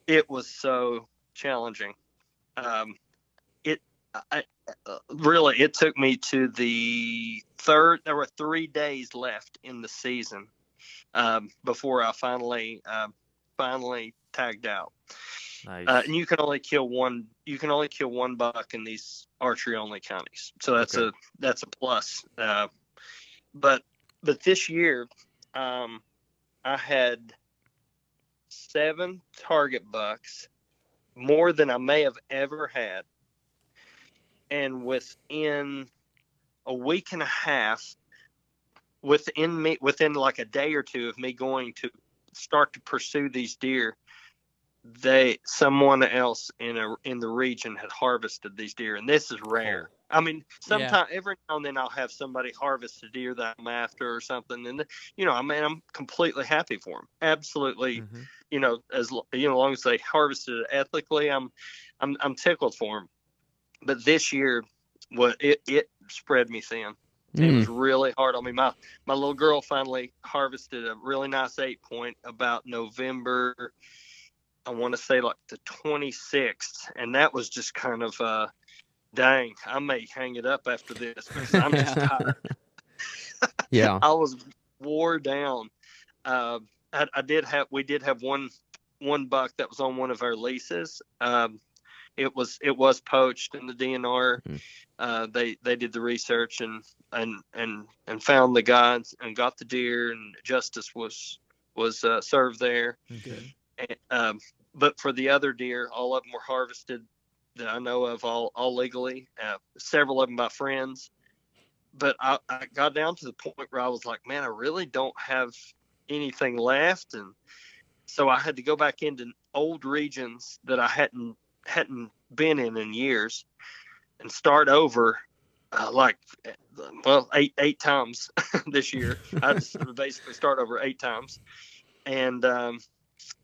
it was so challenging. Um, it really, it took me to the third. There were 3 days left in the season before I finally tagged out. Nice. And you can only kill one. You can only kill one buck in these archery only counties. So Okay. that's a plus. But this year, I had 7 target bucks, more than I may have ever had, and within a week and a half, within like a day or two of me going to start to pursue these deer, someone else in the region had harvested these deer, and this is rare. Cool. I mean, Yeah. every now and then I'll have somebody harvest a deer that I'm after or something, and you know, I mean, I'm completely happy for them. Absolutely, Mhm. you know, as long as they harvested it ethically, I'm tickled for them. But this year, it spread me thin. It was Mm. really hard on me. My little girl finally harvested a really nice 8-point about November, I want to say like the 26th, and that was just kind of dang, I may hang it up after this because I'm just tired. Yeah. I was wore down. We did have one buck that was on one of our leases. It was poached in the DNR. They did the research and found the guy and got the deer, and justice was served there. Good. And, but for the other deer, all of them were harvested that I know of, all legally. Several of them by friends. But I got down to the point where I was like, man, I really don't have anything left, and so I had to go back into old regions that I hadn't been in years, and start over, like, well, eight times this year. I just basically start over 8 times, and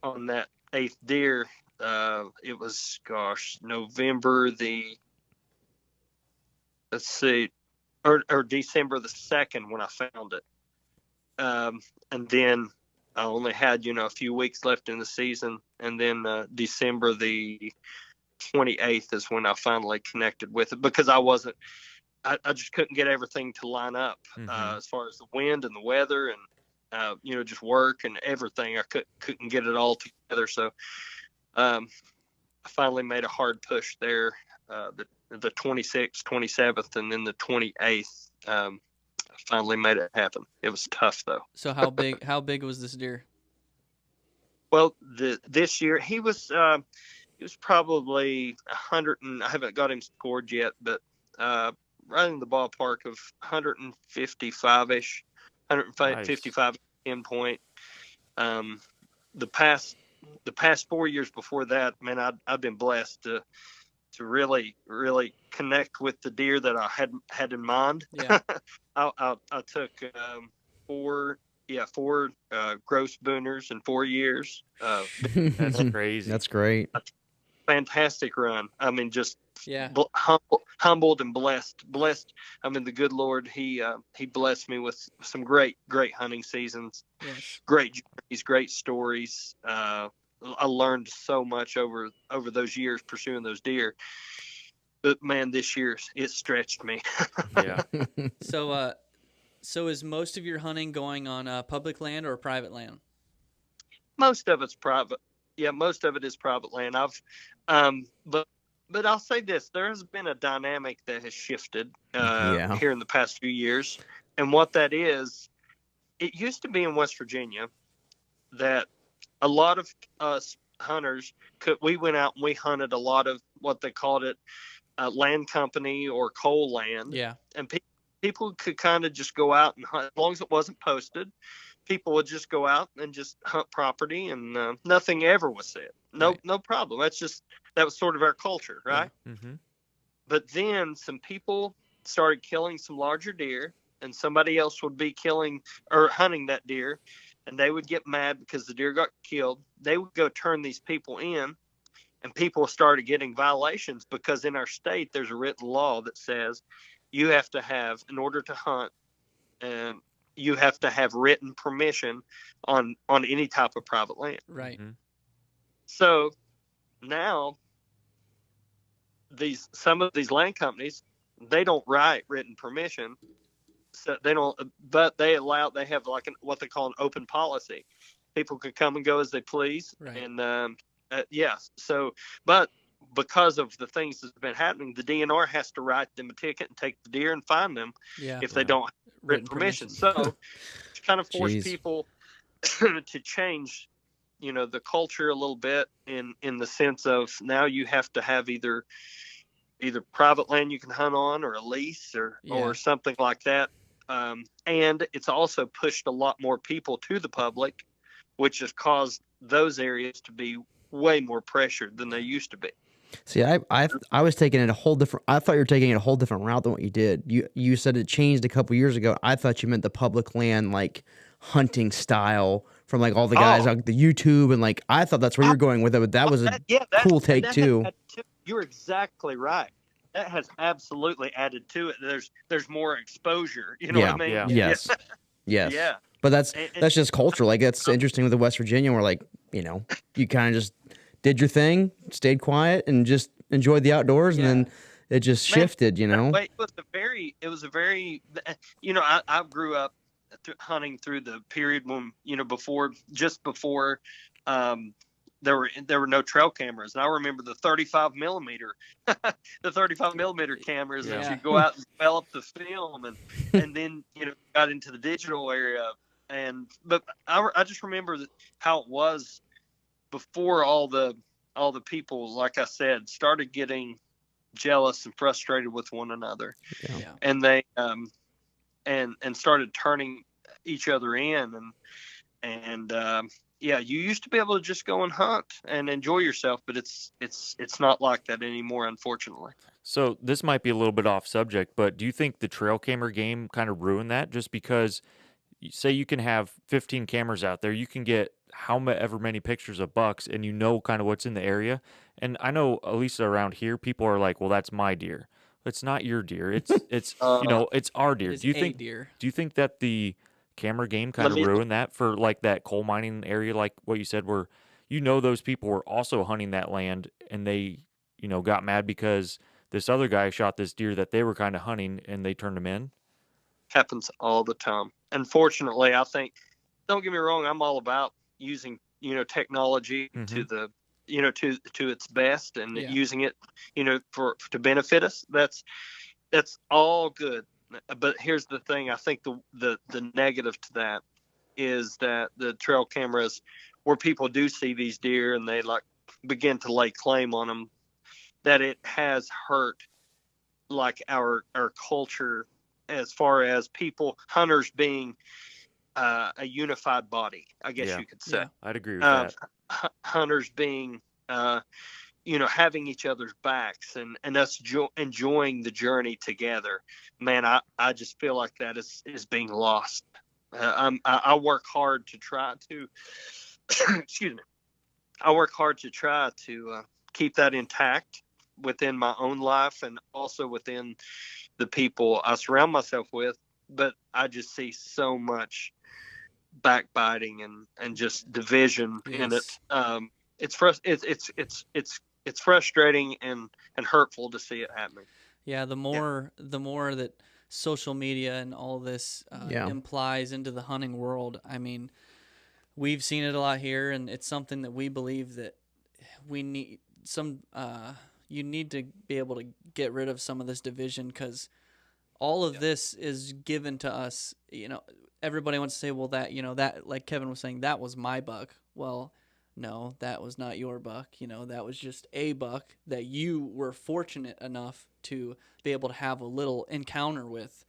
on that 8th deer, it was, gosh, November let's see, or December the 2nd when I found it. And then I only had, a few weeks left in the season. And then December the 28th is when I finally connected with it, because I just couldn't get everything to line up, as far as the wind and the weather and, just work and everything. I couldn't get it all together. So I finally made a hard push there, the 26th, 27th, and then the 28th. Finally made it happen. It was tough though. So how big was this deer? Well, this year he was probably 100, and I haven't got him scored yet, but right in the ballpark of 155ish, Nice. 155 10-point. The past 4 years before that, man, I've been blessed to really connect with the deer that I had in mind. Yeah. I took four gross booners in 4 years. That's crazy. That's great. Fantastic run. I mean, just Yeah. humbled and blessed. I mean, the good Lord, he blessed me with some great hunting seasons, Yes. great journeys, great stories. I learned so much over those years pursuing those deer. But man, this year it stretched me. Yeah. So is most of your hunting going on public land or private land? Most of it's private. Yeah, most of it is private land. But I'll say this: there has been a dynamic that has shifted Yeah. here in the past few years, and what that is, it used to be in West Virginia that a lot of us hunters we went out and we hunted a lot of what they called it land company or coal land. Yeah. And people could kind of just go out and hunt as long as it wasn't posted. people would just go out and just hunt property, and nothing ever was said. No, Right. no problem. That was sort of our culture, right? Mm-hmm. But then some people started killing some larger deer, and somebody else would be killing or hunting that deer, and they would get mad because the deer got killed. They would go turn these people in, and people started getting violations because in our state there's a written law that says you have to have, in order to hunt, and you have to have written permission on any type of private land. Right. Mm-hmm. So now some of these land companies, they don't write written permission, so they don't, but they have like what they call an open policy. People can come and go as they please. Right. And yes, so, but because of the things that's been happening, the DNR has to write them a ticket and take the deer and fine them Yeah. if they don't have written permission. So to kind of force Jeez. people to change, the culture a little bit in the sense of now you have to have either private land you can hunt on, or a lease, or something like that. And it's also pushed a lot more people to the public, which has caused those areas to be way more pressured than they used to be. See, I was taking it a whole different. I thought you were taking it a whole different route than what you did. You said it changed a couple years ago. I thought you meant the public land like hunting style from like all the guys on the YouTube, and like I thought that's where you're going with it. But that was a cool take too. You're exactly right. That has absolutely added to it. There's more exposure. You know what I mean? Yeah. Yes. Yes. Yeah. But that's just culture. Like that's interesting with the West Virginia, where like you kind of just did your thing, stayed quiet, and just enjoyed the outdoors, and then it just shifted. It was a very. I grew up hunting through the period when before there were no trail cameras, and I remember the 35 millimeter, cameras that you go out and develop the film, and then got into the digital area, but I just remember how it was before all the people, like I said, started getting jealous and frustrated with one another, and they and started turning each other in, and you used to be able to just go and hunt and enjoy yourself, but it's not like that anymore, unfortunately. So this might be a little bit off subject, but do you think the trail camera game kind of ruined that? Just because, say you can have 15 cameras out there, you can get however many pictures of bucks, and kind of what's in the area. And I know, at least around here, people are like, "Well, that's my deer." It's not your deer. It's it's our deer. It is Do you a think deer. Do you think that the camera game kind of ruined that for like that coal mining area, like what you said, where those people were also hunting that land, and they got mad because this other guy shot this deer that they were kind of hunting, and they turned him in? Happens all the time. Unfortunately, I think, don't get me wrong, I'm all about using technology to the to its best, and using it to benefit us. That's all good. But here's the thing, I think the negative to that is that the trail cameras, where people do see these deer and they like begin to lay claim on them, that it has hurt like our culture, as far as hunters being a unified body, I guess you could say. Yeah, I'd agree with that. Hunters being having each other's backs, and us enjoying the journey together. Man, I just feel like that is being lost. I work hard to try to excuse me. I work hard to try to keep that intact within my own life, and also within the people I surround myself with. But I just see so much backbiting and just division in it. It's frustrating and hurtful to see it happening. Yeah, the more that social media and all this implies into the hunting world, I mean, we've seen it a lot here, and it's something that we believe that we need you need to be able to get rid of some of this division, because all of this is given to us. Everybody wants to say, well, that like Kevin was saying, that was my buck. Well, no, that was not your buck. That was just a buck that you were fortunate enough to be able to have a little encounter with.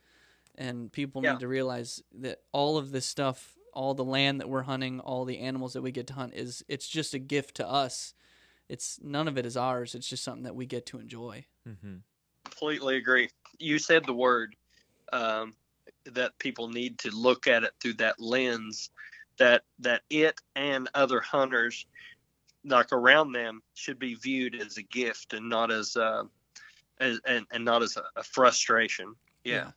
And people need to realize that all of this stuff all the land that we're hunting, all the animals that we get to hunt it's just a gift to us. It's none of it is ours. It's just something that we get to enjoy. Mm-hmm. Completely agree. You said the word that people need to look at it through that lens, that it and other hunters like around them should be viewed as a gift and not as and not as a frustration. Yeah.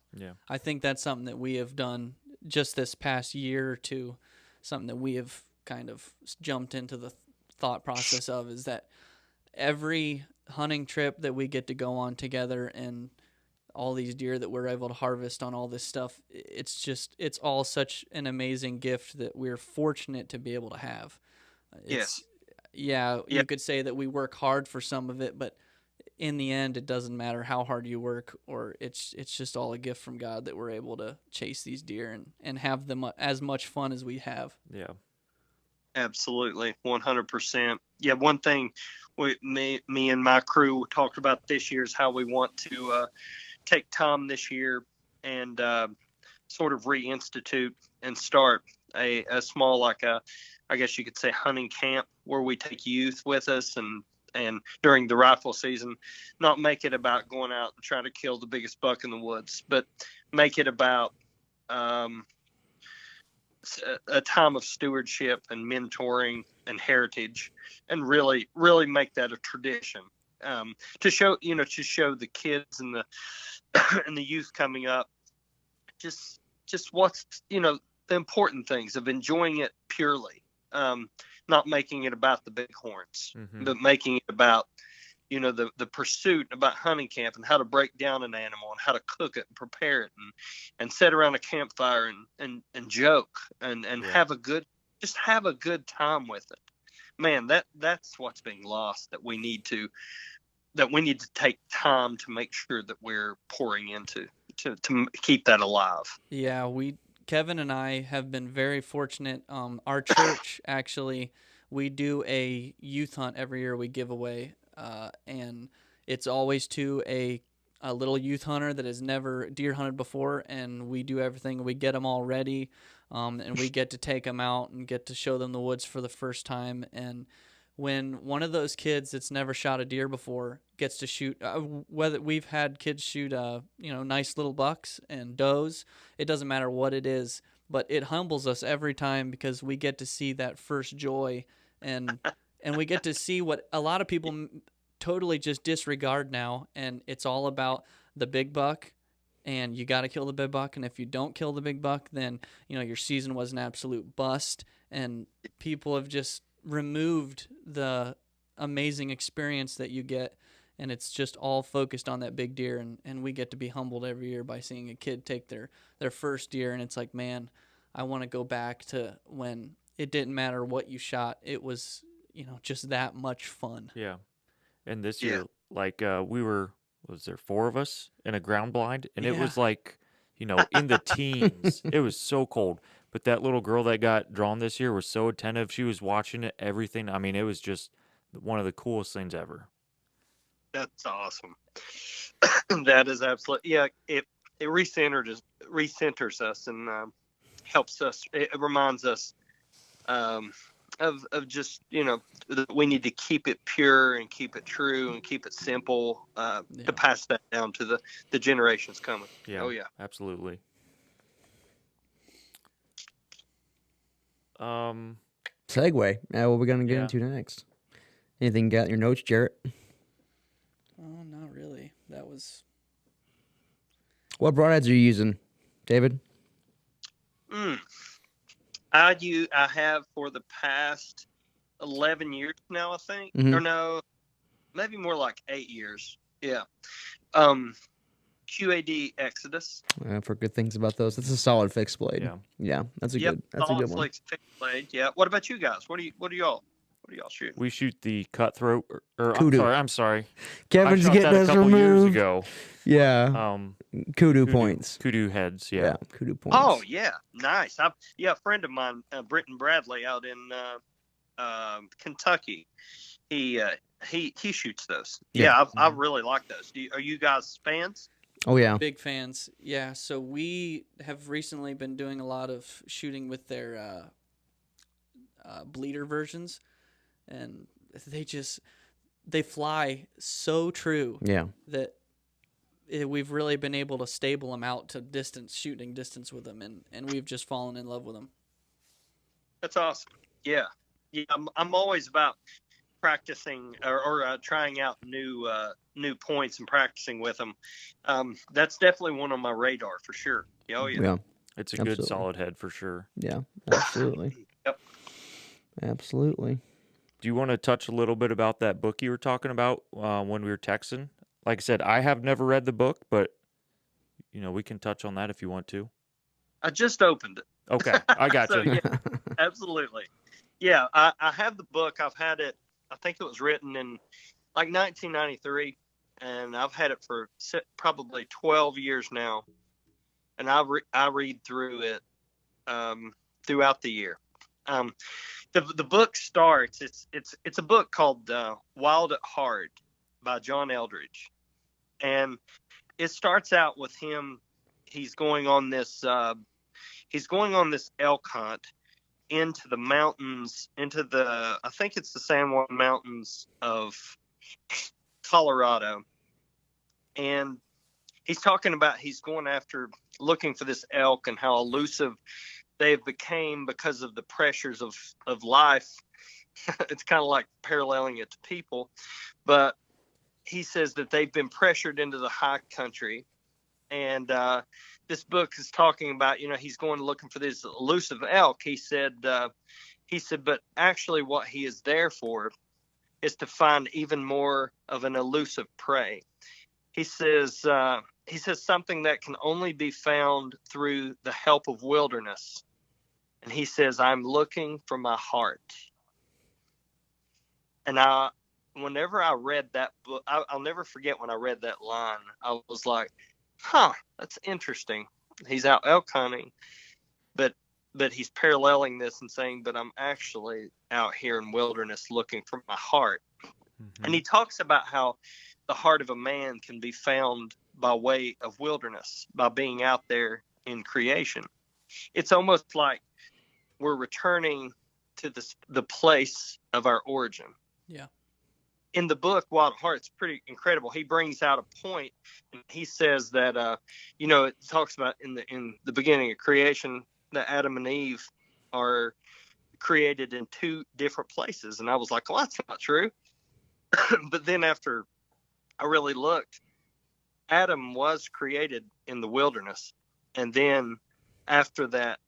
I think that's something that we have done just this past year or two. Something that we have kind of jumped into the thought process of is that every hunting trip that we get to go on together and all these deer that we're able to harvest on all this stuff, it's all such an amazing gift that we're fortunate to be able to have. Yes. Yeah, you could say that we work hard for some of it, but in the end, it doesn't matter how hard you work, or it's just all a gift from God that we're able to chase these deer and have them as much fun as we have. Yeah. Absolutely, 100%. Yeah, one thing me and my crew talked about this year is how we want to take time this year and sort of reinstitute and start a small, like I guess you could say, hunting camp where we take youth with us and during the rifle season, not make it about going out and trying to kill the biggest buck in the woods, but make it about a time of stewardship and mentoring and heritage, and really make that a tradition, to show the kids and the and the youth coming up just what's the important things of enjoying it purely, not making it about the bighorns, Mm-hmm. but making it about the pursuit, about hunting camp and how to break down an animal and how to cook it and prepare it and sit around a campfire and joke and have a good time with it. Man, that's what's being lost, that we need to take time to make sure that we're pouring into to keep that alive. Yeah, Kevin and I have been very fortunate. Our church actually, we do a youth hunt every year. We give away, and it's always to a little youth hunter that has never deer hunted before, and we do everything. We get them all ready, and we get to take them out and get to show them the woods for the first time. And when one of those kids that's never shot a deer before gets to shoot, whether we've had kids shoot nice little bucks and does, it doesn't matter what it is, but it humbles us every time because we get to see that first joy, and we get to see what a lot of people totally just disregard now, and it's all about the big buck, and you got to kill the big buck, and if you don't kill the big buck, then your season was an absolute bust, and people have just removed the amazing experience that you get, and it's just all focused on that big deer, and we get to be humbled every year by seeing a kid take their first deer, and it's like, man, I want to go back to when it didn't matter what you shot. It was just that much fun. Yeah. And this year, like was there 4 of us in a ground blind, and it was like in the teens. It was so cold. But that little girl that got drawn this year was so attentive. She was watching it, everything. I mean, it was just one of the coolest things ever. That's awesome. That is absolutely, it recenters us and helps us. It reminds us of just that we need to keep it pure and keep it true and keep it simple, to pass that down to the generations coming. Yeah. Oh yeah, Absolutely. Segue. What we're gonna get into next? Anything got in your notes, Jarrett? Oh, not really. That was. What broadheads are you using, David? I have for the past 11 years now, I think, Mhm. or no, maybe more like 8 years. Yeah. QAD Exodus. I've heard good things about those. That's a solid fixed blade. Yeah, that's a good one. Fixed blade. Yeah. What about you guys? What do y'all shoot? We shoot the cutthroat, or Kudu. I'm sorry. Kevin's I shot getting that a us couple years removed. ago. Yeah. Kudu points. Kudu heads, yeah. Kudu points. Oh yeah, nice. A friend of mine, Britton Bradley, out in Kentucky. He shoots those. Yeah, I really like those. Are you guys fans? Oh yeah. Big fans. Yeah, so we have recently been doing a lot of shooting with their bleeder versions, and they just they fly so true Yeah. that we've really been able to stable them out to shooting distance with them, and we've just fallen in love with them. That's awesome. Yeah. Yeah. I'm always about practicing or trying out new points and practicing with them. That's definitely one on my radar for sure. Oh yeah. Yeah. It's a good Absolutely. solid head for sure. Yeah. Absolutely. Yep. Absolutely. Do you want to touch a little bit about that book you were talking about when we were texting? Like I said, I have never read the book, but we can touch on that if you want to. I just opened it. Okay, I got So you. yeah, absolutely. Yeah, I have the book. I've had it. I think it was written in like 1993, and I've had it for probably 12 years now. And I read through it throughout the year. The book starts. It's a book called Wild at Heart by John Eldridge, and it starts out with him. He's going on this elk hunt into the mountains, I think it's the San Juan Mountains of Colorado, and he's talking about he's going after looking for this elk and how elusive they have became because of the pressures of life. It's kind of like paralleling it to people, but he says that they've been pressured into the high country, and this book is talking about he's going looking for this elusive elk. He said, but actually what he is there for is to find even more of an elusive prey. He says something that can only be found through the help of wilderness. And he says, I'm looking for my heart. And whenever I read that book, I'll never forget when I read that line. I was like, that's interesting. He's out elk hunting, but he's paralleling this and saying, but I'm actually out here in wilderness looking for my heart. Mm-hmm. And he talks about how the heart of a man can be found by way of wilderness, by being out there in creation. It's almost like we're returning to the place of our origin. Yeah. In the book, Wild Heart, it's pretty incredible. He brings out a point, and he says that, it talks about in the beginning of creation that Adam and Eve are created in two different places. And I was like, well, that's not true. But then after I really looked, Adam was created in the wilderness. And then after that,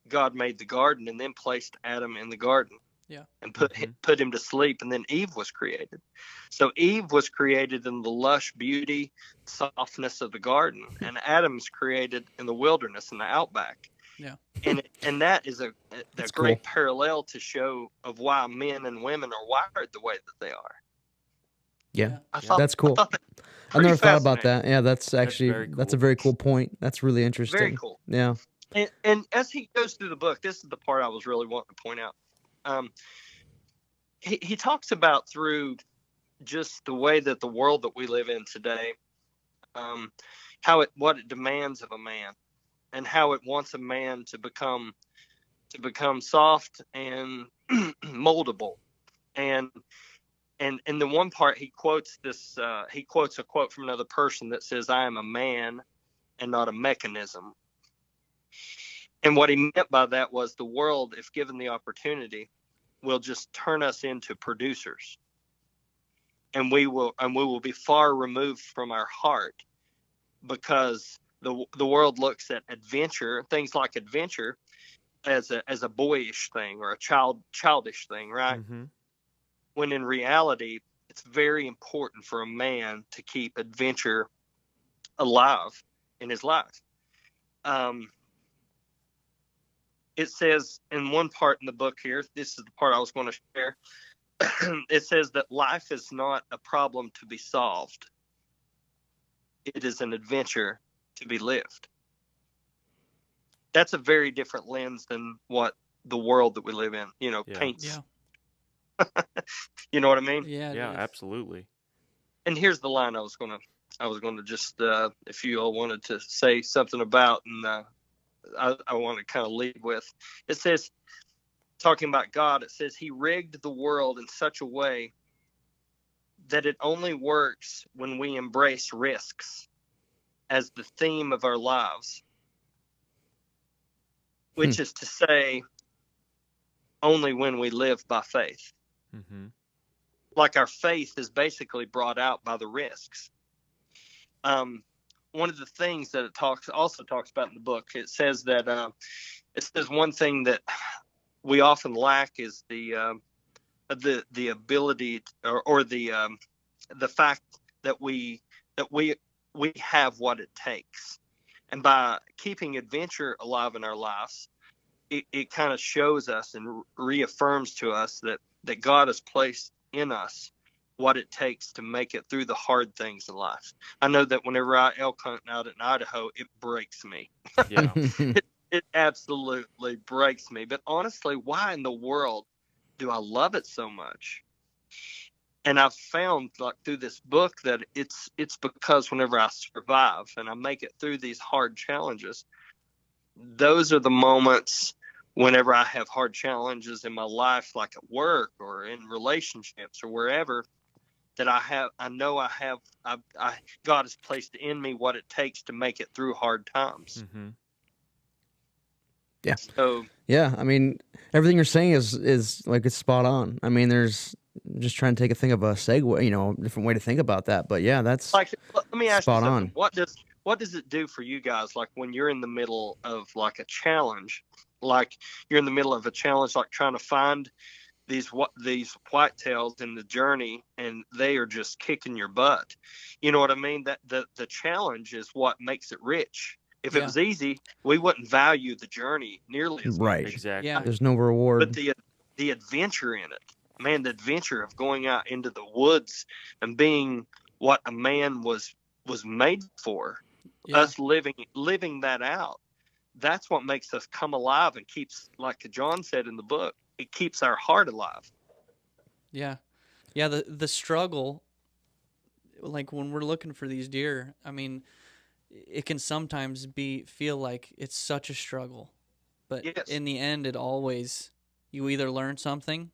God made the garden and then placed Adam in the garden. Yeah. And put him to sleep, and then Eve was created. So Eve was created in the lush beauty, softness of the garden, and Adam's created in the wilderness, in the outback. Yeah. And that is a great cool parallel to show of why men and women are wired the way that they are. Yeah, thought, that's cool. I never thought about that. Yeah, that's actually that's a very cool point. That's really interesting. Very cool. Yeah. And as he goes through the book, this is the part I was really wanting to point out. He talks about through just the way that the world that we live in today, what it demands of a man, and how it wants a man to become soft and moldable. And in the one part he quotes a quote from another person that says, I am a man and not a mechanism. And what he meant by that was the world, if given the opportunity, will just turn us into producers. And we will be far removed from our heart, because the world looks at adventure, things like adventure, as a boyish thing or a childish thing, right? Mm-hmm. When in reality, it's very important for a man to keep adventure alive in his life. It says in one part in the book here, this is the part I was going to share. It says that life is not a problem to be solved. It is an adventure to be lived. That's a very different lens than what the world that we live in, paints. Yeah. You know what I mean? Yeah. Yeah, absolutely. And here's the line I was going to I was going to just, if you all wanted to say something about, and I want to kind of lead with, it says, talking about God, it says he rigged the world in such a way that it only works when we embrace risks as the theme of our lives, which is to say, only when we live by faith. Mm-hmm. Like our faith is basically brought out by the risks. One of the things that it also talks about in the book, it says that it says one thing that we often lack is the ability or the fact that we have what it takes, and by keeping adventure alive in our lives, it kind of shows us and reaffirms to us that God has placed in us what it takes to make it through the hard things in life. I know that whenever I elk hunt out in Idaho, it breaks me. Yeah. It absolutely breaks me. But honestly, why in the world do I love it so much? And I've found, like, through this book, that it's because whenever I survive and I make it through these hard challenges, those are the moments whenever I have hard challenges in my life, like at work or in relationships or wherever, that God has placed in me what it takes to make it through hard times. Mm-hmm. Yeah. So yeah, I mean, everything you're saying is like, it's spot on. I mean, there's just trying to think of a segue, different way to think about that. But yeah, that's like, let me ask you spot something. on. What does it do for you guys, like when you're in the middle of like a challenge, like you're in the middle of a challenge, like trying to find these whitetails in the journey, and they are just kicking your butt. You know what I mean? That the challenge is what makes it rich. If it was easy, we wouldn't value the journey nearly as Right. much. Exactly. Yeah. There's no reward. But the adventure in it, man, the adventure of going out into the woods and being what a man was made for, us living that out. That's what makes us come alive and keeps, like John said in the book, it keeps our heart alive. Yeah. Yeah, the struggle, like when we're looking for these deer, I mean, it can sometimes feel like it's such a struggle. But in the end, you either learn something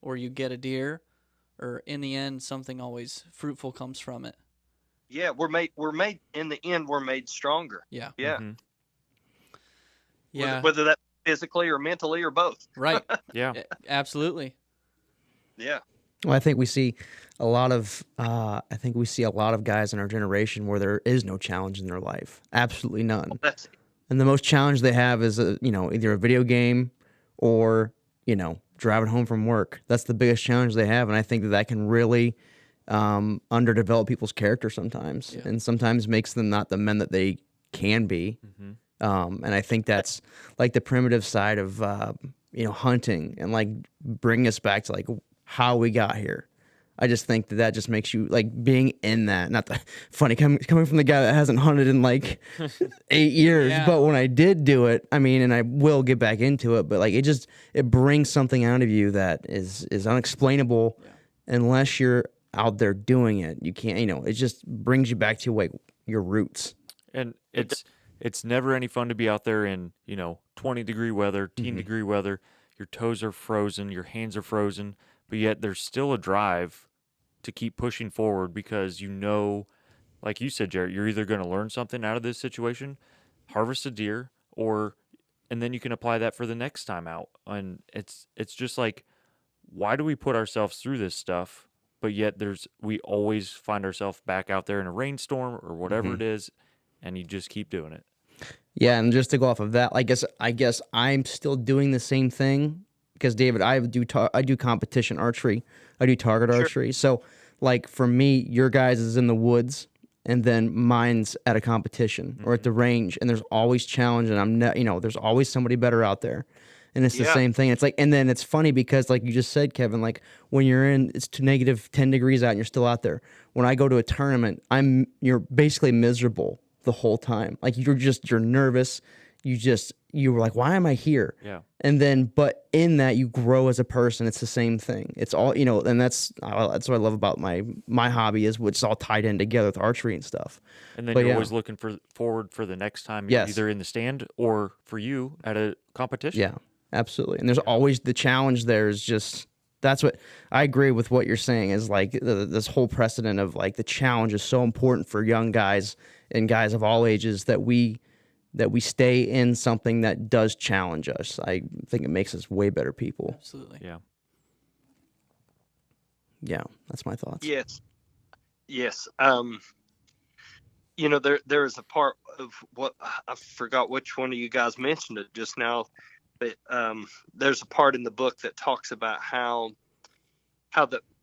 or you get a deer, or in the end, something always fruitful comes from it. Yeah, we're made in the end, we're made stronger. Yeah. Yeah. Mm-hmm. Yeah. Whether that's physically or mentally or both. Right. Yeah. Absolutely. Yeah. Well, I think we see a lot of guys in our generation where there is no challenge in their life, absolutely none. That's And the most challenge they have is either a video game or driving home from work. That's the biggest challenge they have, and I think that can really underdevelop people's character sometimes, and sometimes makes them not the men that they can be. Mm-hmm. And I think that's like the primitive side of hunting, and like bring us back to like how we got here. I just think that just makes you like being in that. Not the funny coming from the guy that hasn't hunted in like 8 years, but when I did do it, I mean, and I will get back into it, but like it brings something out of you that is unexplainable unless you're out there doing it. You can't, it just brings you back to like your roots. And it's never any fun to be out there in 20-degree weather, 10-degree weather. Your toes are frozen, your hands are frozen, but yet there's still a drive to keep pushing forward because like you said, Jarrett, you're either going to learn something out of this situation, harvest a deer, and then you can apply that for the next time out. And it's just like, why do we put ourselves through this stuff? But yet we always find ourselves back out there in a rainstorm or whatever it is, and you just keep doing it. Yeah, and just to go off of that, I guess I'm still doing the same thing because, David, I do competition archery. I do target archery. So, like, for me, your guys is in the woods, and then mine's at a competition or at the range, and there's always challenge, and there's always somebody better out there. And it's the same thing. It's like, and then it's funny because, like you just said, Kevin, like when it's to negative 10 degrees out and you're still out there. When I go to a tournament, you're basically miserable the whole time. Like you're nervous. you were like, why am I here? Yeah. And then, but in that you grow as a person. It's the same thing. It's all, and that's what I love about my hobby is it's all tied in together with archery and stuff. And then But you're yeah. always looking forward for the next time, Yes. either in the stand or for you at a competition. Yeah, absolutely. And there's always the challenge there is just, that's what I agree with what you're saying is like this whole precedent of like the challenge is so important for young guys and guys of all ages that we stay in something that does challenge us. I think it makes us way better people. Absolutely. Yeah. Yeah, that's my thoughts. Yes. There is a part of what I forgot which one of you guys mentioned it just now, but there's a part in the book that talks about how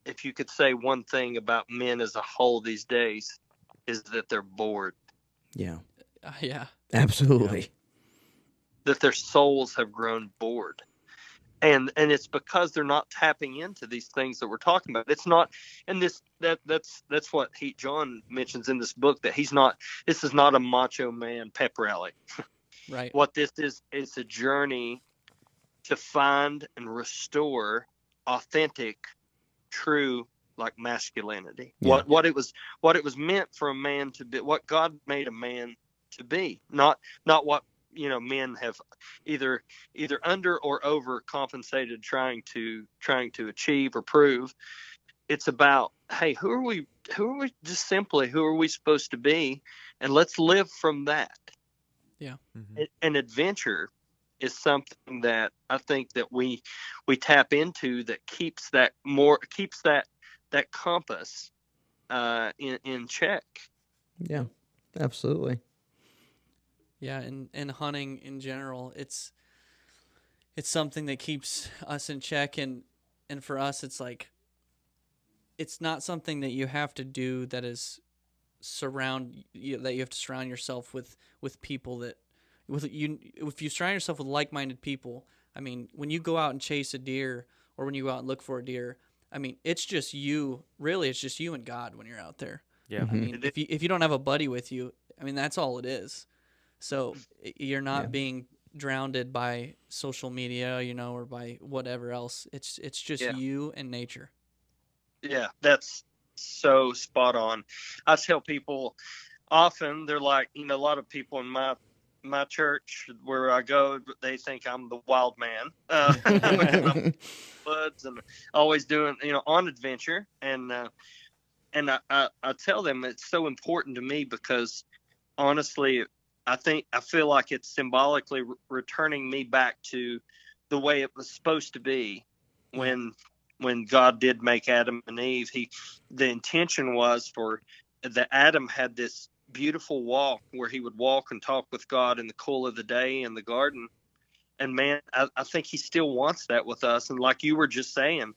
if you could say one thing about men as a whole these days is that they're bored. Yeah. Yeah. Absolutely. Yeah. That their souls have grown bored. And it's because they're not tapping into these things that we're talking about. It's not, and that's what John mentions in this book, that this is not a macho man pep rally. Right. What this is, it's a journey to find and restore authentic, true, like masculinity. Yeah. What it was meant for a man to be, what God made a man to be, not what men have either under or over compensated trying to achieve or prove. It's about, hey, who are we just simply who are we supposed to be, and let's live from that. Yeah. Mm-hmm. An adventure is something that I think that we tap into that keeps that compass in check. Yeah, absolutely. Yeah, and hunting in general, it's something that keeps us in check, and for us, it's like, it's not something that you have to do that is that you have to surround yourself with people that if you surround yourself with like-minded people. I mean, when you go out and chase a deer, or when you go out and look for a deer, I mean, it's just you. Really, it's just you and God when you're out there. Yeah. I mean, if you don't have a buddy with you, I mean, that's all it is. So you're not being drowned by social media, or by whatever else. It's just you and nature. Yeah, that's so spot on. I tell people often, they're like, a lot of people in my church where I go, they think I'm the wild man, because I'm woods and always doing, on adventure. And I tell them it's so important to me because honestly, I feel like it's symbolically returning me back to the way it was supposed to be when God did make Adam and Eve. The intention was that Adam had this beautiful walk where he would walk and talk with God in the cool of the day in the garden. And man, I think he still wants that with us. And like you were just saying,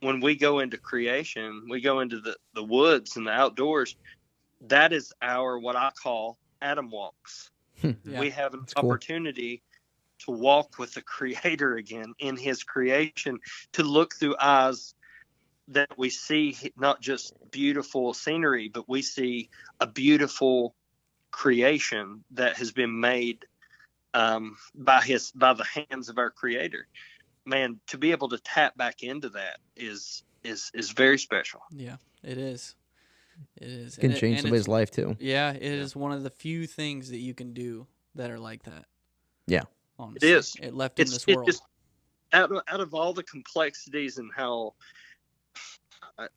when we go into creation, we go into the woods and the outdoors, that is what I call Adam walks. Yeah. We have an opportunity to walk with the Creator again in his creation, to look through eyes that we see not just beautiful scenery, but we see a beautiful creation that has been made by the hands of our Creator. Man, to be able to tap back into that is very special. Yeah, it is. It is. It can change somebody's life too. Yeah, it is one of the few things that you can do that are like that. Yeah. Honestly. It is. In this world. Just out of all the complexities and how I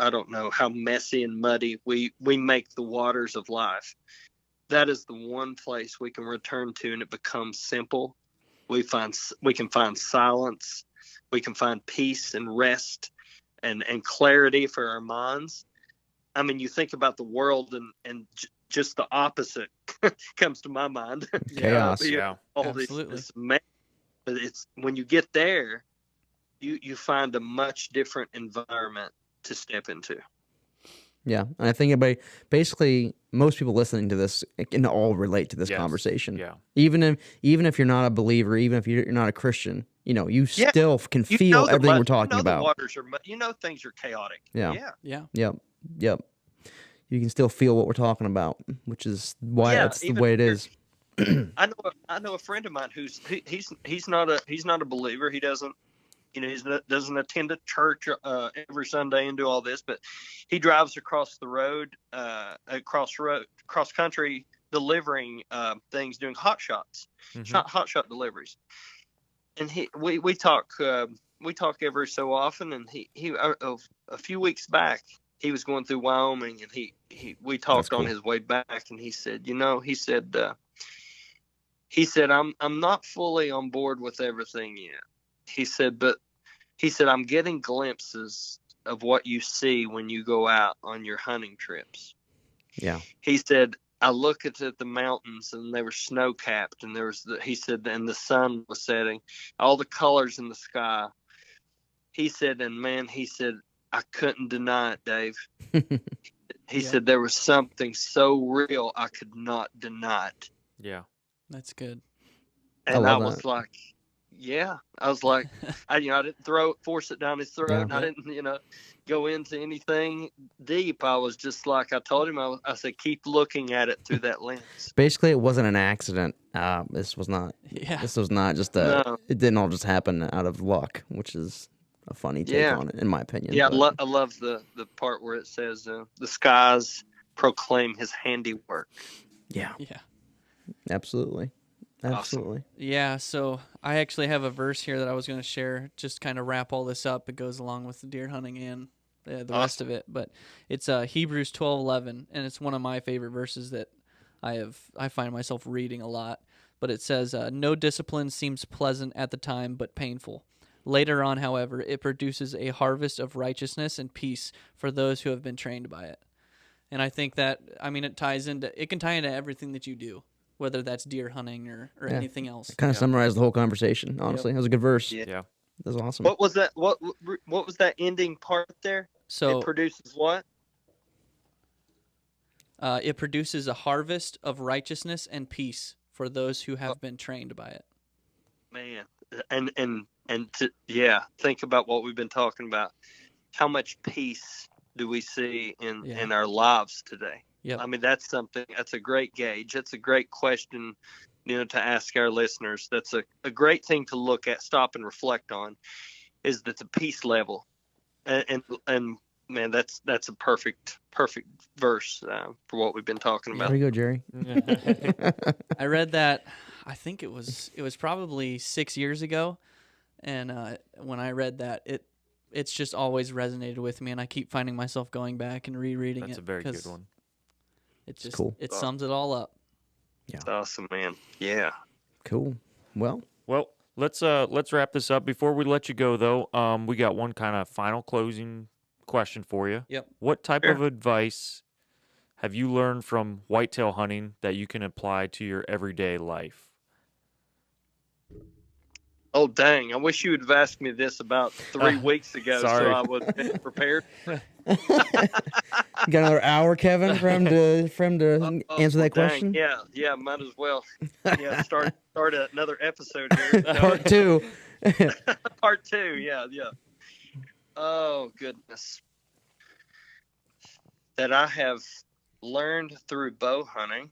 don't know how messy and muddy we make the waters of life, that is the one place we can return to, and it becomes simple. We can find silence, we can find peace and rest and clarity for our minds. I mean, you think about the world and just the opposite comes to my mind. Chaos. Yeah. Absolutely. But it's when you get there, you find a much different environment to step into. Yeah, and I think basically most people listening to this can all relate to this Yes. conversation. Yeah. Even if you're not a believer, even if you're not a Christian, you still can feel everything we're talking about. The waters are, things are chaotic. Yeah. Yeah. Yep. You can still feel what we're talking about, which is why that's the way it is. I know a friend of mine who's he's not a believer. He doesn't doesn't attend a church every Sunday and do all this, but he drives across the road, cross country, delivering things, doing hot shots, hot shot deliveries. And we talk every so often, and he a few weeks back he was going through Wyoming, and we talked cool. on his way back, and he said, he said, I'm not fully on board with everything yet. He said, but I'm getting glimpses of what you see when you go out on your hunting trips. Yeah. He said, I look at the mountains, and they were snow capped, and he said, and the sun was setting, all the colors in the sky. He said, and man, he said, I couldn't deny it, Dave. He said there was something so real I could not deny it. Yeah. That's good. And I was like, yeah. I was like, I didn't force it down his throat. Yeah. And I didn't, go into anything deep. I was just like, I told him, I said, keep looking at it through that lens. Basically, it wasn't an accident. This was not. Yeah. This was not just No. It didn't all just happen out of luck, which is a funny take on it, in my opinion. Yeah, but. I love the part where it says, the skies proclaim his handiwork. Yeah. Yeah. Absolutely. Absolutely. Yeah, so I actually have a verse here that I was going to share, just kind of wrap all this up. It goes along with the deer hunting and the rest of it, but it's Hebrews 12:11, and it's one of my favorite verses that I find myself reading a lot. But it says, "No discipline seems pleasant at the time, but painful. Later on, however, it produces a harvest of righteousness and peace for those who have been trained by it." And I think that, it can tie into everything that you do, whether that's deer hunting or anything else. It kind of summarized the whole conversation, honestly. That was a good verse. Yeah. Yeah. That was awesome. What was that? What was that ending part there? So it produces what? It produces a harvest of righteousness and peace for those who have been trained by it. Man, think about what we've been talking about. How much peace do we see in our lives today? Yep. I mean, that's a great gauge. That's a great question, to ask our listeners. That's a great thing to look at, stop and reflect on, is that the peace level. And man, that's a perfect verse for what we've been talking about. There you go, Jerry. I read that, I think it was probably 6 years ago, and when I read that, it's just always resonated with me, and I keep finding myself going back and rereading it. That's a very good one. It's just cool. It sums it all up. Yeah. It's awesome, man. Yeah. Cool. Well, let's wrap this up. Before we let you go, though, we got one kind of final closing question for you. Yep. What type of advice have you learned from whitetail hunting that you can apply to your everyday life? Oh, dang. I wish you would have asked me this about 3 weeks ago, Sorry. so I would have been prepared. got another hour, Kevin, for him to answer that question? Yeah, might as well. Yeah, start another episode here. No. Part 2. Part 2, yeah. Oh, goodness. That I have learned through bow hunting.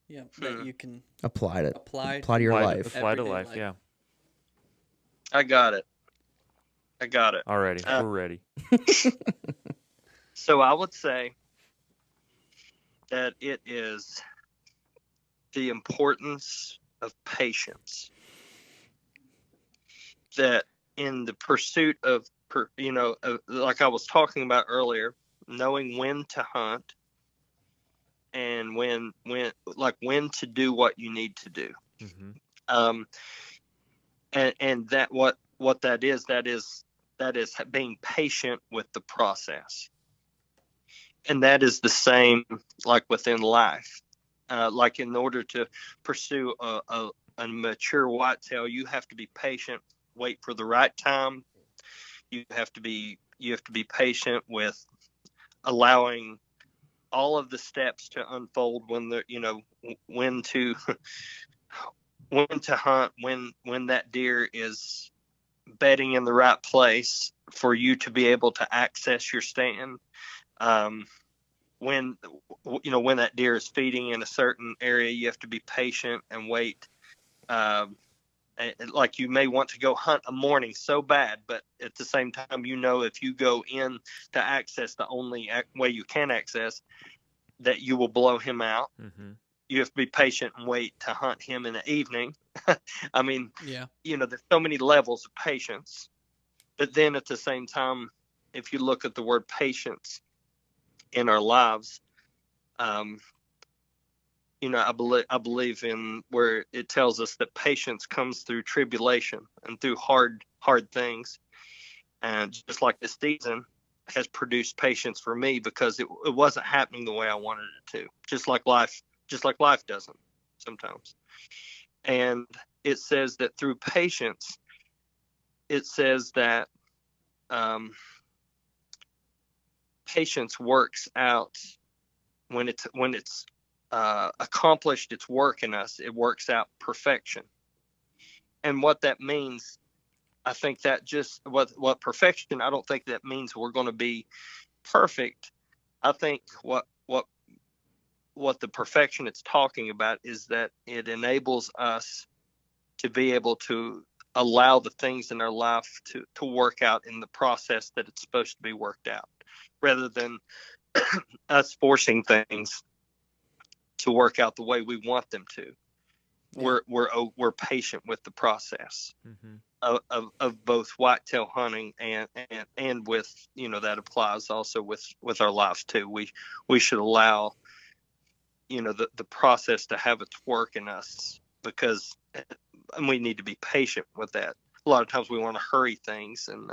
Yeah, that you can apply to your Apply life. Apply to Everyday life, life. yeah. I got it. Alrighty, we're ready. So I would say that it is the importance of patience. That in the pursuit of, like I was talking about earlier, knowing when to hunt and when to do what you need to do. Mm-hmm. And that what that is being patient with the process. And that is the same like within life. Like in order to pursue a mature whitetail, you have to be patient, wait for the right time. You have to be patient with allowing all of the steps to unfold when when to hunt, when that deer is bedding in the right place for you to be able to access your stand, when when that deer is feeding in a certain area, you have to be patient and wait. Like you may want to go hunt a morning so bad, but at the same time, if you go in to access the only way you can access, that you will blow him out. Mm-hmm. You have to be patient and wait to hunt him in the evening. I mean, Yeah. there's so many levels of patience. But then at the same time, if you look at the word patience in our lives, I believe in where it tells us that patience comes through tribulation and through hard things. And just like this season has produced patience for me because it wasn't happening the way I wanted it to. Just like life doesn't sometimes. And it says that through patience, it says that patience works out when it's accomplished its work in us. It works out perfection. And what that means, I think that just what perfection, I don't think that means we're going to be perfect. I think what the perfection it's talking about is that it enables us to be able to allow the things in our life to work out in the process that it's supposed to be worked out, rather than us forcing things to work out the way we want them to. Yeah. We're patient with the process. Mm-hmm. Of both whitetail hunting and with that applies also with our lives too. We should allow the process to have its work in us, because we need to be patient with that. A lot of times we want to hurry things, and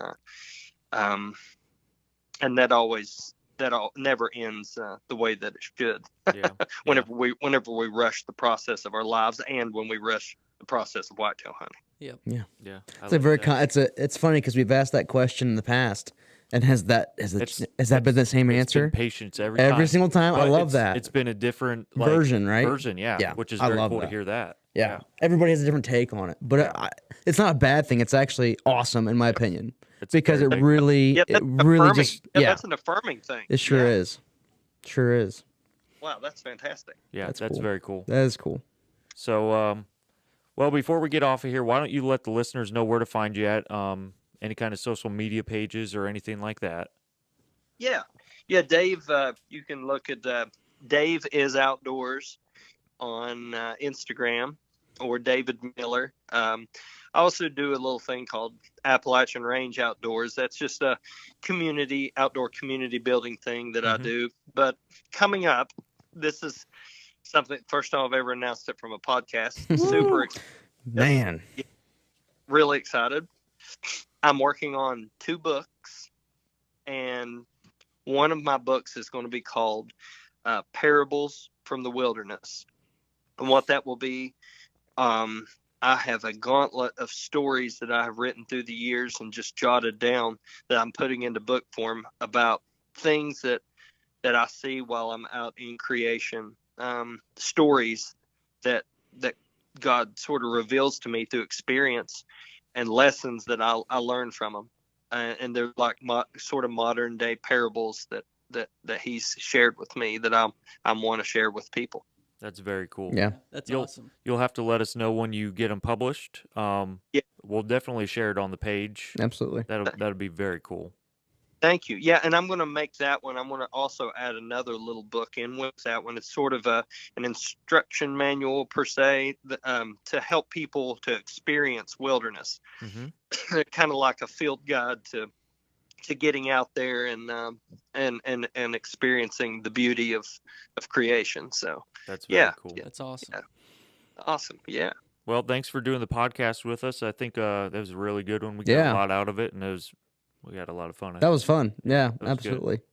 that never ends the way that it should. Yeah. whenever we rush the process of our lives, and when we rush the process of whitetail hunting. Yep. Yeah. Yeah. It's funny because we've asked that question in the past, and has that been the same answer? It's been patience every time. Single time. But I love that. It's been a different version, right? Yeah. Which is very cool to hear that. Yeah. Everybody has a different take on it, but it's not a bad thing. It's actually awesome in my opinion, because it really, that's an affirming thing. It sure is. Sure is. Wow, that's fantastic. Yeah, that's cool. very cool. That is cool. So, well, before we get off of here, why don't you let the listeners know where to find you at? Any kind of social media pages or anything like that? Yeah, Dave. You can look at Dave is Outdoors on Instagram, or David Miller. I also do a little thing called Appalachian Range Outdoors. That's just a outdoor community building thing that I do. But coming up, this is something, first time I've ever announced it from a podcast. Super excited. Man. Really excited. I'm working on 2 books, and one of my books is going to be called Parables from the Wilderness. And what that will be, I have a gauntlet of stories that I have written through the years and just jotted down that I'm putting into book form about things that I see while I'm out in creation. Stories that God sort of reveals to me through experience, and lessons that I learn from them. And they're like sort of modern day parables that he's shared with me that I want to share with people. That's very cool. Yeah, that's awesome. You'll have to let us know when you get them published. We'll definitely share it on the page. Absolutely. That'll be very cool. Thank you. Yeah, and I'm going to make that one. I'm going to also add another little book in with that one. It's sort of an instruction manual per se, to help people to experience wilderness. Mm-hmm. Kind of like a field guide to getting out there and experiencing the beauty of creation. So that's very cool. Yeah. That's awesome. Yeah. Awesome. Yeah. Well, thanks for doing the podcast with us. I think that was a really good one. We got a lot out of it, and we had a lot of fun. That was fun. Yeah, absolutely. Good.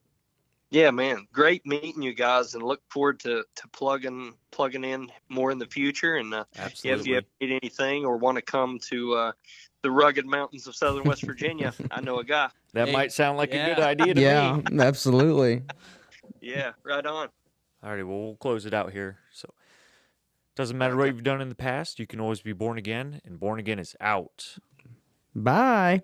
Yeah, man. Great meeting you guys, and look forward to plugging in more in the future. And absolutely. If you ever need anything or want to come to the rugged mountains of southern West Virginia, I know a guy. That might sound like a good idea to me. Yeah, absolutely. Yeah, right on. All righty, well, we'll close it out here. So, doesn't matter what you've done in the past, you can always be born again, and born again is out. Bye.